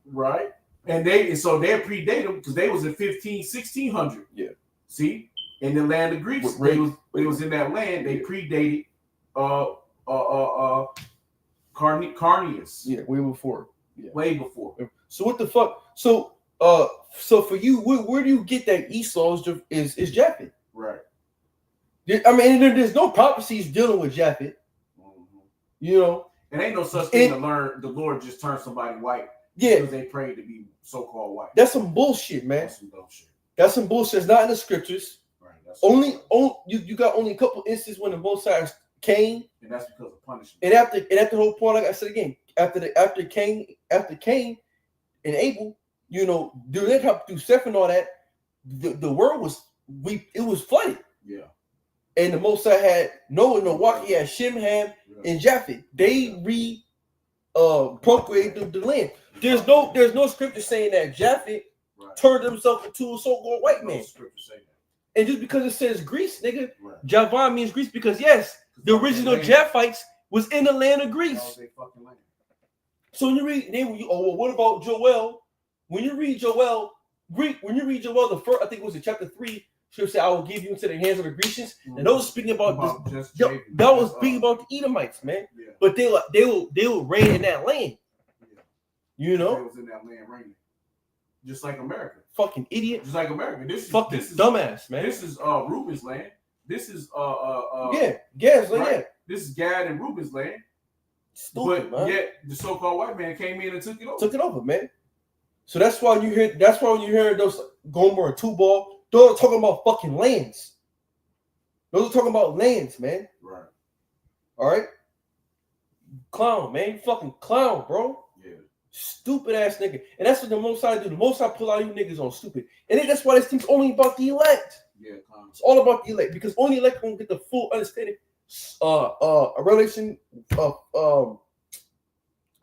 Right. And so they predate them because they was in 1600. Yeah. See, in the land of Greece, they was in that land. They predated Carneus. Yeah, way before. Yeah. Way before. So what the fuck? So for you, where do you get that Esau is Japheth? Right. I mean, there's no prophecies dealing with Japheth. Mm-hmm. You know, it ain't no such thing to learn. The Lord just turned somebody white. Yeah, because they prayed to be so-called white. That's some bullshit, man. That's some dumb shit. That's some bullshit. It's not in the scriptures. Right. You got only a couple instances when the Most High came, and that's because of punishment. And after the whole point, like I said again, after Cain and Abel, you know, during that time, through Seth and all that, the world was flooded. Yeah. And the Most High had Noah, Milwaukee, had Shem, Ham, and Japheth. They procreated the land. There's no scripture saying that Japheth turned himself into a so-called white man. And just because it says Greece, nigga, Javan means Greece because yes, the original Japhites was in the land of Greece. So when you read, what about Joel? When you read Joel, the first, I think it was in chapter 3, Scripture said, "I will give you into the hands of the Grecians," and those speaking about this. That was speaking about the Edomites, man. Yeah. But they will reign in that land. Yeah. You know, they was in that land reigning, just like America. Fucking idiot. Just like America. This is dumbass, man. This is Reuben's land. This is Gad's land. Right? This is Gad and Reuben's land. Stupid, but man. Yet the so-called white man came in and took it over. Took it over, man. So that's why when you hear those Gomer and Tubal, those are talking about fucking lands. Those are talking about lands, man. Right. All right. Clown, man. You fucking clown, bro. Yeah. Stupid ass nigga. And that's what the Most High do. The Most High pull out you niggas on stupid. And then that's why this thing's only about the elect. Yeah, clown. It's all about the elect because only elect gonna get the full understanding. Revelation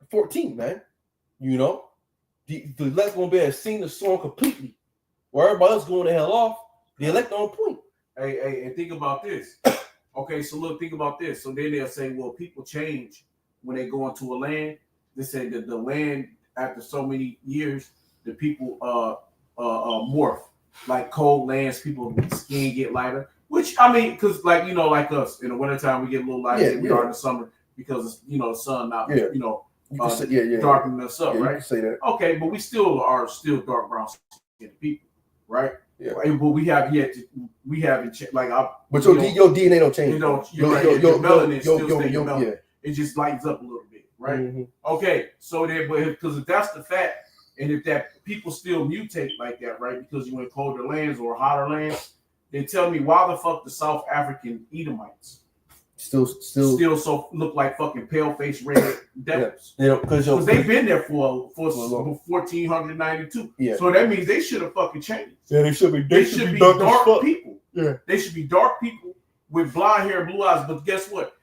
14, man. You know, the elect gonna be able to sing the song completely. Where everybody else going the hell off, the elect on point. Hey, and think about this. Okay, so look, think about this. So then they'll say, well, people change when they go into a land. They say that the land, after so many years, the people morph. Like cold lands, people's skin get lighter. Which, I mean, because like, you know, like us, in the wintertime, we get a little lighter than we are in the summer because, you know, the sun not, you know, darkening us up, right? You can say that. Okay, but we still are dark brown skinned people, right? Yeah. But we haven't like but your DNA don't change. Your melanin still stays melanin. Yeah. It just lightens up a little bit, right? Mm-hmm. Okay, so then, but because if that's the fact, and if that people still mutate like that, right? Because you in colder lands or hotter lands, then tell me why the fuck the South African Edomites still so look like fucking pale face red devils? Yeah, because they've been there for 1492. Yeah. So that means they should have fucking changed. Yeah, they should be. They should be dark people. Yeah, they should be dark people with blonde hair and blue eyes. But guess what?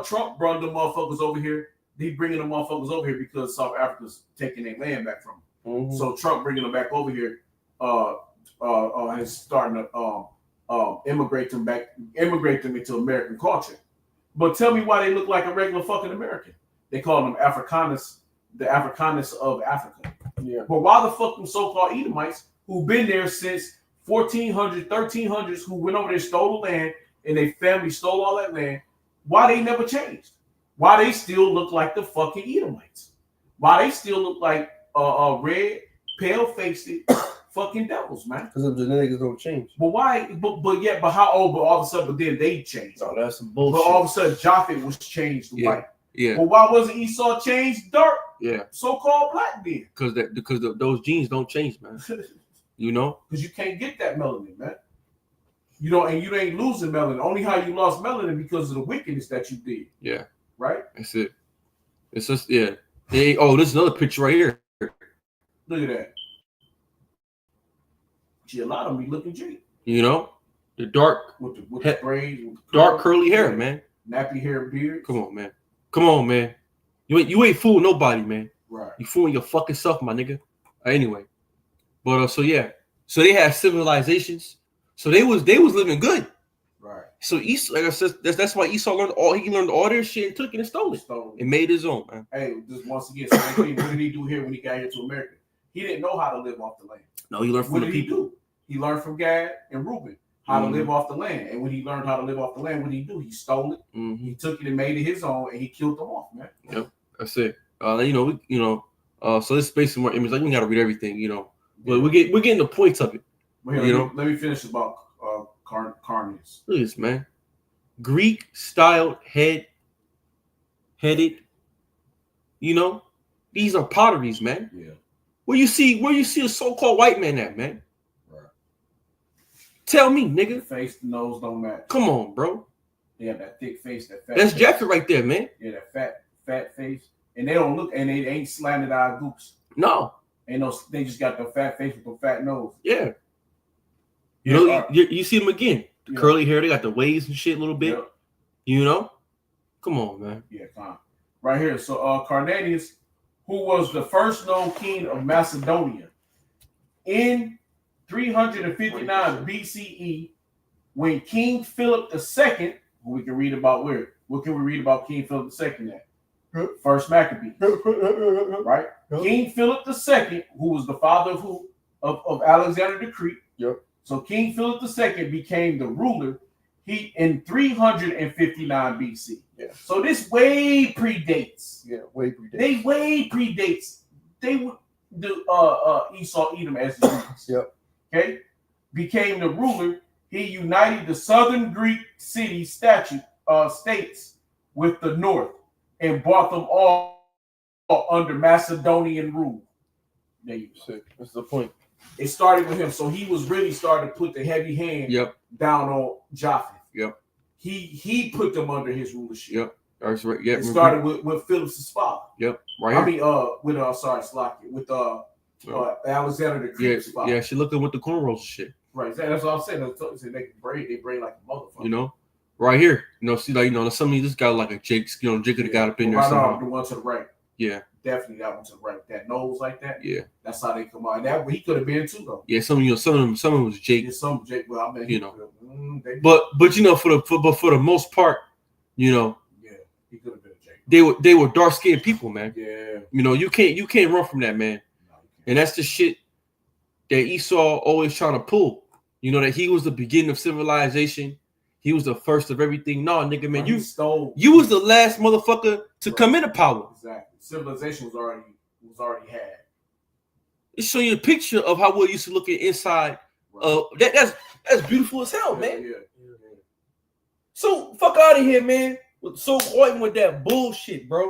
Trump brought them motherfuckers over here. He bringing them motherfuckers over here because South Africa's taking their land back from them. Mm-hmm. So Trump bringing them back over here. Is starting to immigrate them into American culture. But tell me why they look like a regular fucking American. They call them Afrikaners, the Afrikaners of Africa. Yeah. But why the fuck them so-called Edomites who've been there since 1400s, 1300s, who went over there, stole the land, and their family stole all that land, why they never changed? Why they still look like the fucking Edomites? Why they still look like red, pale-faced fucking devils, man? Because the genetics don't change. But why? But how old? But all of a sudden, but then they changed. Oh, that's some bullshit. But all of a sudden, Japheth was changed to white. Yeah. But why wasn't Esau changed dark? Yeah. So-called black then. Because those genes don't change, man. You know? Because you can't get that melanin, man. You know, and you ain't losing melanin. Only how you lost melanin because of the wickedness that you did. Yeah. Right? That's it. It's just, yeah. Oh, this is another picture right here. Look at that. See, a lot of them be looking G. You know? The dark. With the braids. Dark curly hair, man. Nappy hair beard. Come on, man. You ain't fooling nobody, man. Right. You fooling your fucking self, my nigga. Anyway. But, so yeah. So they had civilizations. So they was living good. Right. So Esau, like I said, that's why Esau learned all their shit and took it and stole it. And made his own, man. Hey, just once again, what did he do here when he got here to America? he didn't know how to live off the land. No, he learned from What the did he people. do? He learned from Gad and Reuben how to live off the land. And when he learned how to live off the land, what did he do? He stole it. He took it and made it his own, and he killed them off, man. Yep, that's it. So this is basically more image. Like, we gotta read everything, you know. But we're getting the points of it. Well, here, let me finish about Carnius. Look at this, man. Greek styled headed. You know, these are potteries, man. Yeah. Where you see a so-called white man at, man? Right. Tell me, nigga. The face, the nose don't match. Come on, bro. They have that thick face, that fat. That's face. Japheth right there, man. Yeah, that fat face, and they don't look, and they ain't slanted eyed goops. No. Ain't no. They just got the fat face with the fat nose. Yeah. You see them again. The curly hair, they got the waves and shit a little bit. Yeah. You know? Come on, man. Yeah, fine. Right here. So Carnanius, who was the first known king of Macedonia in 359 BCE, when King Philip II, who we can read about where? What can we read about King Philip II at? First Maccabees. Right? Yep. King Philip II, who was the father of who? Of Alexander the Greek. Yep. So King Philip II became the ruler in 359 BC. Yeah. So this way predates. Yeah, way predates. They way predates. They would do Esau Edom as the rulers. Yep. Okay. Became the ruler. He united the southern Greek city states with the north and brought them all under Macedonian rule. There you go. That's the point. It started with him, so he was really starting to put the heavy hand down on Japheth. Yep. He put them under his rulership. Yep. That's right. Yeah. It started with Philip's father. Yep. Right. With Alexander the Greek's father. Yeah. She looking with the cornrows and shit. Right. That's what I'm saying. They braid like a motherfucker. You know, right here. You know, see, like, you know, some of these got like a Jake. You know, Jake could have got up in there. Right, the one to the right. Yeah. Definitely that one to the right. That nose like that. Yeah. That's how they come out. And that he could have been too though. Yeah. Some of them was Jake. Yeah, some Jake. Well, I mean, you know. But you know, for the most part, you know. Yeah, he could have been a Jake. They were dark skinned people, man. Yeah. You know, you can't run from that, man. No, and that's the shit that Esau always trying to pull. You know, that he was the beginning of civilization. He was the first of everything. No, nigga, man, you was the last motherfucker to come into power. Exactly. Civilization was already had. It's showing you a picture of how we used to look at inside. Right. That's beautiful as hell, man. Yeah. So fuck out of here, man. So white with that bullshit, bro.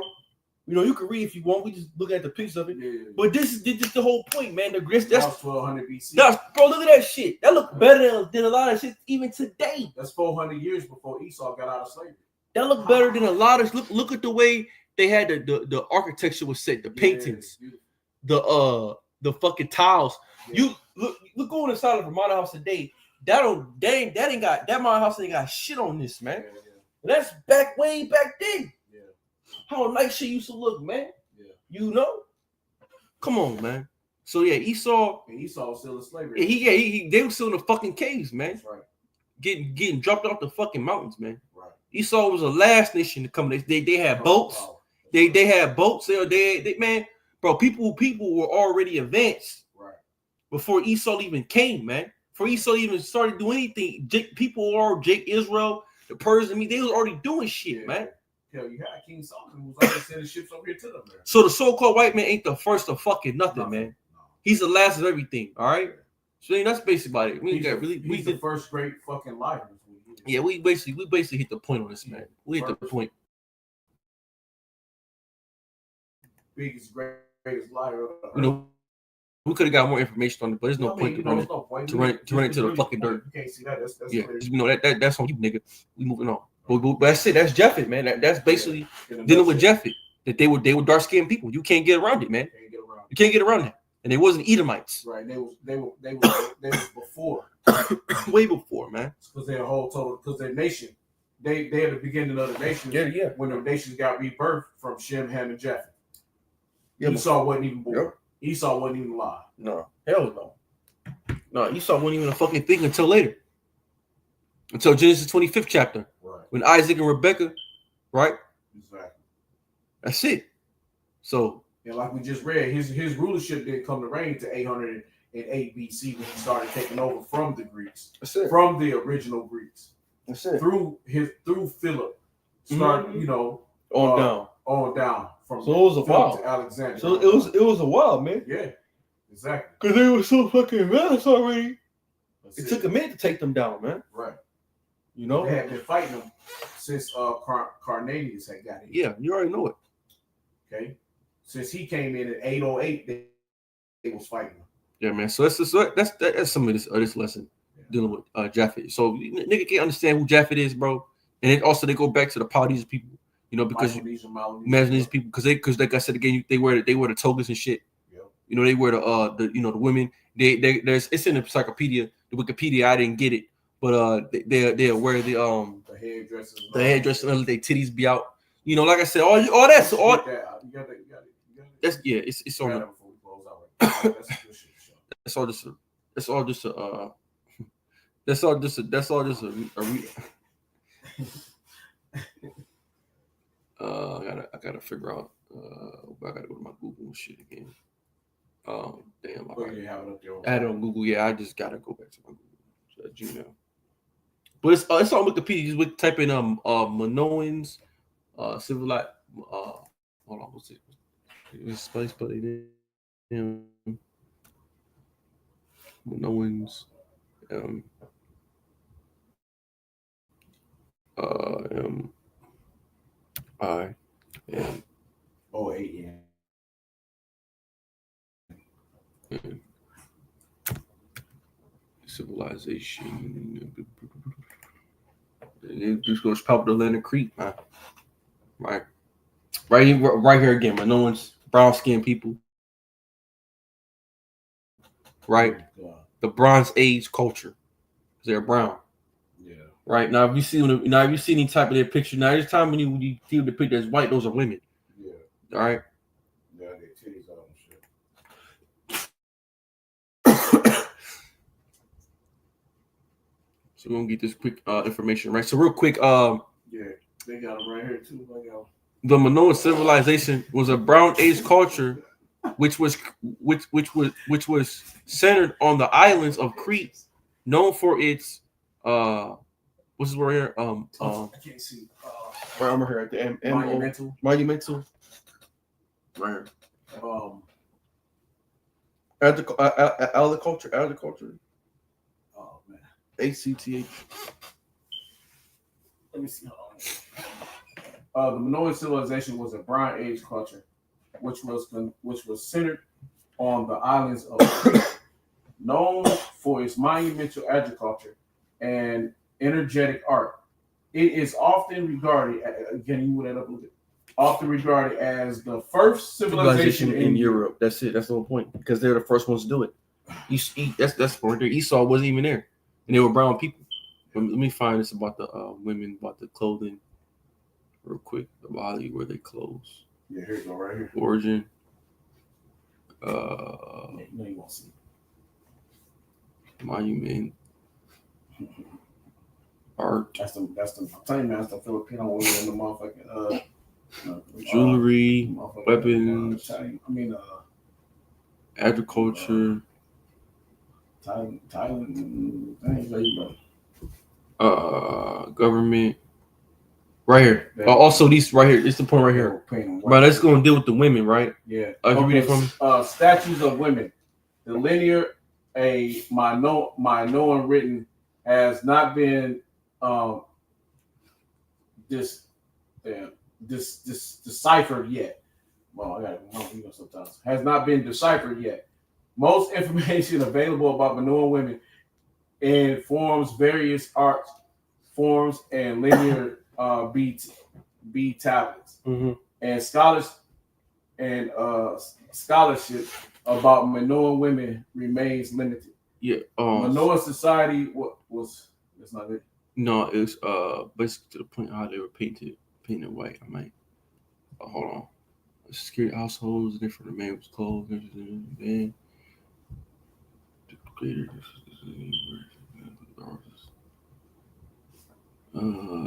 You know, you can read if you want. We just look at the pictures of it. Yeah. But this is the whole point, man. That's 1200 BC. Bro, look at that shit. That look better than a lot of shit even today. That's 400 years before Esau got out of slavery. That look better than a lot of look at the way they had the architecture was set, the paintings, the fucking tiles. Yeah. You look going inside of a modern house today. That modern house ain't got shit on this, man. Yeah. That's way back then. Yeah. How nice shit used to look, man. Yeah. You know? Come on, man. So yeah, Esau was still in slavery. Yeah, they were still in the fucking caves, man. That's right. Getting dropped off the fucking mountains, man. Right. Esau was the last nation to come. They had boats. Wow. They had boats. They man, bro. People were already advanced before Esau even came, man. Before Esau even started doing anything, Jake Israel, the Persians, they was already doing shit, man. Yeah, you had King Solomon who was already sending ships over here to them, man. So the so-called white man ain't the first of fucking nothing, man. No. He's the last of everything, all right? So that's basically about it. He's the first great fucking liar. Yeah, we basically hit the point on this, man. We hit the point. Biggest, greatest liar. You know, we could have got more information on it, but there's no point to run it to the fucking dirt. You can't see that. That's you know that's on you, nigga. We moving on. But that's it. That's Japheth, man. That's basically dealing with Japheth. That they were dark skinned people. You can't get around it, man. You can't get around it. And they wasn't Edomites. Right. They was before. Way before, man. Because their nation. They had the beginning of the nation. Yeah. When the nations got rebirthed from Shem, Ham, and Japheth. Yeah, Esau wasn't even born. Yep. Esau wasn't even alive. No. Hell no. No, Esau wasn't even a fucking thing until later. Until Genesis 25th chapter. Right. When Isaac and Rebekah, right? Exactly. That's it. So And like we just read, his rulership didn't come to reign to 808 BC when he started taking over from the Greeks, from the original Greeks. That's it. Through Philip, start on down from so it was a Philip while to Alexander. So it was a while, man. Yeah, exactly. Because they were so fucking advanced already. It took a minute to take them down, man. Right. You know, they had been fighting them since Carnelius had got in. Yeah, you already know it. Okay, since he came in 808, they was fighting them. Yeah, man. So that's some of this lesson dealing with Japheth. So nigga can't understand who Japheth is, bro. And then also they go back to the Polynesian people, you know, because Melanesian people, because like I said again, they wear the togas and shit. Yep. You know, they wear the women. There's it's in the encyclopedia, the Wikipedia. I didn't get it, but they wear the headdresses and their titties be out. You know, like I said, all that. So all you got it. that's it's on. Before we close out, right? That's all just a I gotta figure out I gotta go to my Google and shit again. Damn, You have it up there. I had it on Google. Yeah, I just gotta go back to my Google Gmail. But it's on Wikipedia. Just with type in Minoans civilized hold on, what's it? It's spice, but it Minoans civilization. It just goes pop the Atlantic Creek, man. Right here again, man. No one's brown skinned people. Right? The Bronze Age culture. They're brown. Yeah. Right. Now if you see any type of their picture, now there's time when you see the picture that's white, those are women. Yeah. All right. Yeah, their titties out and shit. So we're gonna get this quick information, right? So real quick, yeah, they got them right here too. The Minoan civilization was a Brown Age culture, which was centered on the islands of Crete, known for its what's this word here? I can't see. Right, I'm here at the Monumental. Right here. Agriculture. Oh man. ACTH. Let me see. The Minoan civilization was a Bronze Age culture, which was centered on the islands of Crete, known for its monumental agriculture and energetic art. It is often regarded, again, you would end up with it, often regarded as the first civilization in Europe. That's it. That's the whole point, because they're the first ones to do it. That's where Esau wasn't even there, and they were brown people. Let me find this about the women, about the clothing, real quick. The body, where they clothes. Yeah, here you go, right here. Origin. No, you won't see. Monument. Art. That's the. I'm telling you, man, that's the Filipino women and the motherfucking jewelry, weapons. Agriculture. Thailand. Government. Right here. Also, these right here. It's the point right here. Right, let's go and deal with the women, right? Yeah. You read it from statues of women. The linear, a Minoan written, has not been deciphered yet. Well, I got sometimes has not been deciphered yet. Most information available about Minoan women informs various art forms and linear bead tablets, and scholarship about Minoan women remains limited. Yeah. Minoan society that's not it. No, it's basically to the point how they were painted white. I might hold on. Security households, different men's clothes, then the greater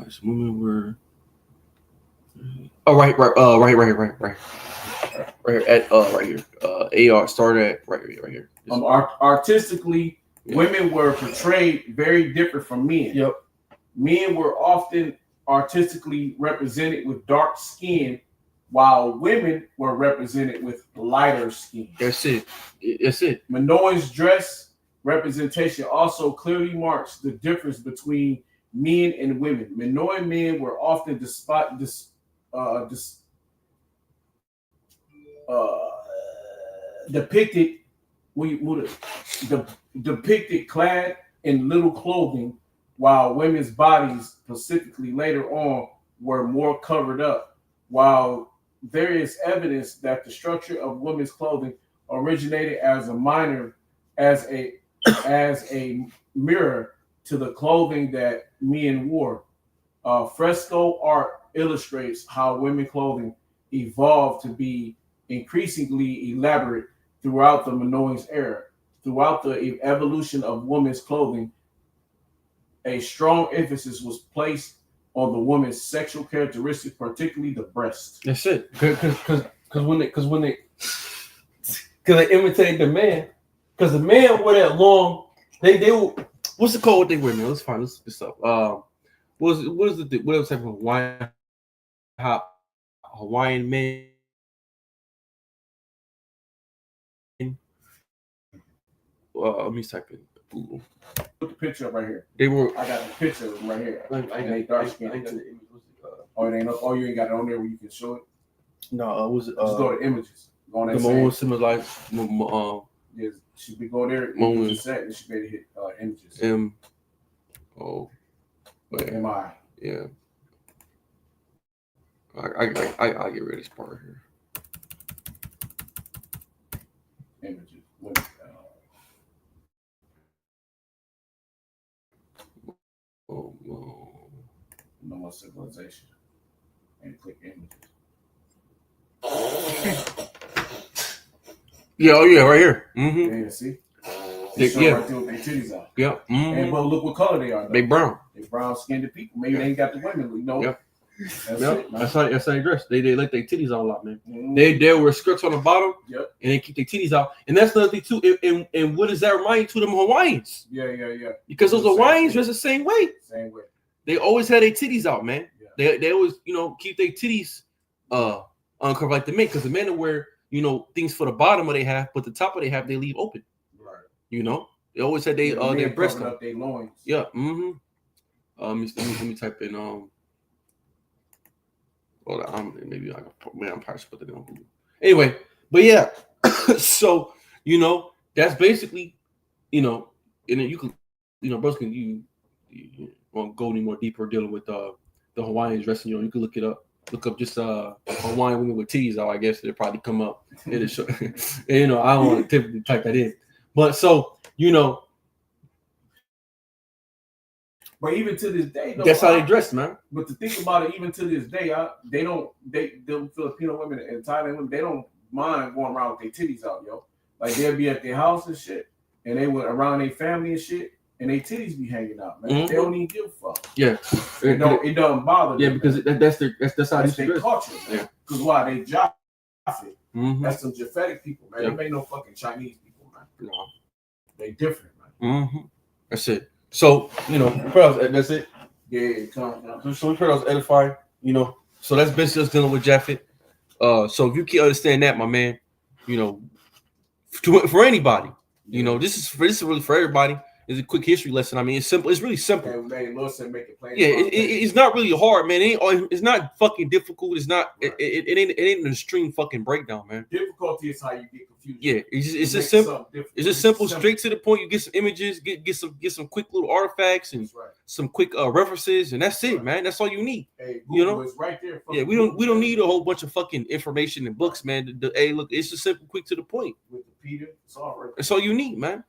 as women were right here. Right here at right here. AR started at right here. Artistically, Yeah. women were portrayed very different from men. Yep. Men were often artistically represented with dark skin, while women were represented with lighter skin. That's it. That's it. Minoan's dress representation also clearly marks the difference between men and women. Minoan men were often depicted depicted clad in little clothing, while women's bodies, specifically later on, were more covered up. While there is evidence that the structure of women's clothing originated as a mirror to the clothing that men wore. Fresco art illustrates how women's clothing evolved to be increasingly elaborate throughout the Minoan's era. Throughout the evolution of women's clothing, a strong emphasis was placed on the woman's sexual characteristics, particularly the breast. That's it. Because they imitate the man. Because the man wore that long. They what's the code they wear, man? Let's find this up. What type of Hawaiian men? Let me type in Google. Put the picture up right here. They were. I got the picture of them right here. I dark skin. Oh, it ain't up. Oh, you ain't got it on there where you can show it. No, was it? Just go to images. Go on that. The moment symbolized. Yeah, should be going there. Moment. It should be able to hit images. M-I. Yeah. I get rid of this part here. Images. No more civilization. And click images. Yeah, oh yeah, right here. Mm-hmm. Yeah, see? Yeah. Right there with their titties out. Yeah. Mm-hmm. And well, look what color they are. Though. They brown. They brown skinned people. Maybe they ain't got the women, you know. Yep. That's yep. it, man. That's how they dress. They let their titties out a lot, man. Mm-hmm. They wear skirts on the bottom. Yep. And they keep their titties out. And that's another thing too. And what does that remind you to them Hawaiians? Yeah. Because those Hawaiians dress the same way. Same way. They always had their titties out, man. Yeah. They always, keep their titties uncovered like the men, because the men will wear, things for the bottom of their half, but the top of their half they leave open. Right. They always had their breast up their loins. Yeah. Mm-hmm. Let me type in maybe I can I'm probably should put that on Google. Anyway, but yeah, so that's basically, and then you can, bros, can you won't go any more deeper dealing with the Hawaiians dressing. You can look it up. Look up just Hawaiian women with titties out. I guess it'll probably come up. It'll show. And, I don't want to typically type that in, but so But even to this day, that's how they dress, man. But to think about it, even to this day, them Filipino women and Thailand women, they don't mind going around with their titties out, yo. Like they'll be at their house and shit, and they went around their family and shit, and their titties be hanging out, man. Mm-hmm. They don't even give a fuck. Yeah, it doesn't bother them. Yeah, because that's how that's their culture, man. Yeah. Because why they Japheth? Mm-hmm. That's some Japhetic people, man. Yep. They ain't no fucking Chinese people, man. No. They different, man. Mm-hmm. That's it. So, that's it. Yeah, come. So we heard I was edifying, So that's basically us dealing with Japheth. So if you can't understand that, my man, for anybody, this is really for everybody. It's a quick history lesson. I mean, it's simple. It's really simple. Make it plain. Yeah, it's not really hard, man. It's not fucking difficult. It's not. Right. It ain't an extreme fucking breakdown, man. Difficulty is how you get confused. Yeah, it's just simple. It's just simple, straight to the point. You get some images, get some quick little artifacts and some quick references, and that's it, man. That's all you need. Hey, Google is right there. Yeah, we don't need a whole bunch of fucking information and books, man. Hey, look, it's just simple, quick to the point. With the Peter, it's all right. That's all you need, man.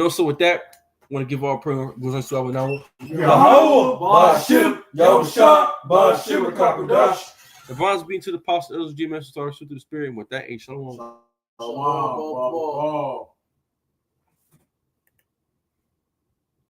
So with that, I want to give our prayer. Goes on to our now. Yahweh, Bashim, Yahusha, Bashim, Kakudash. The bonds being to the apostle, elders, G, Master, Star, to the Spirit, and with that, ain't shalom. Wow.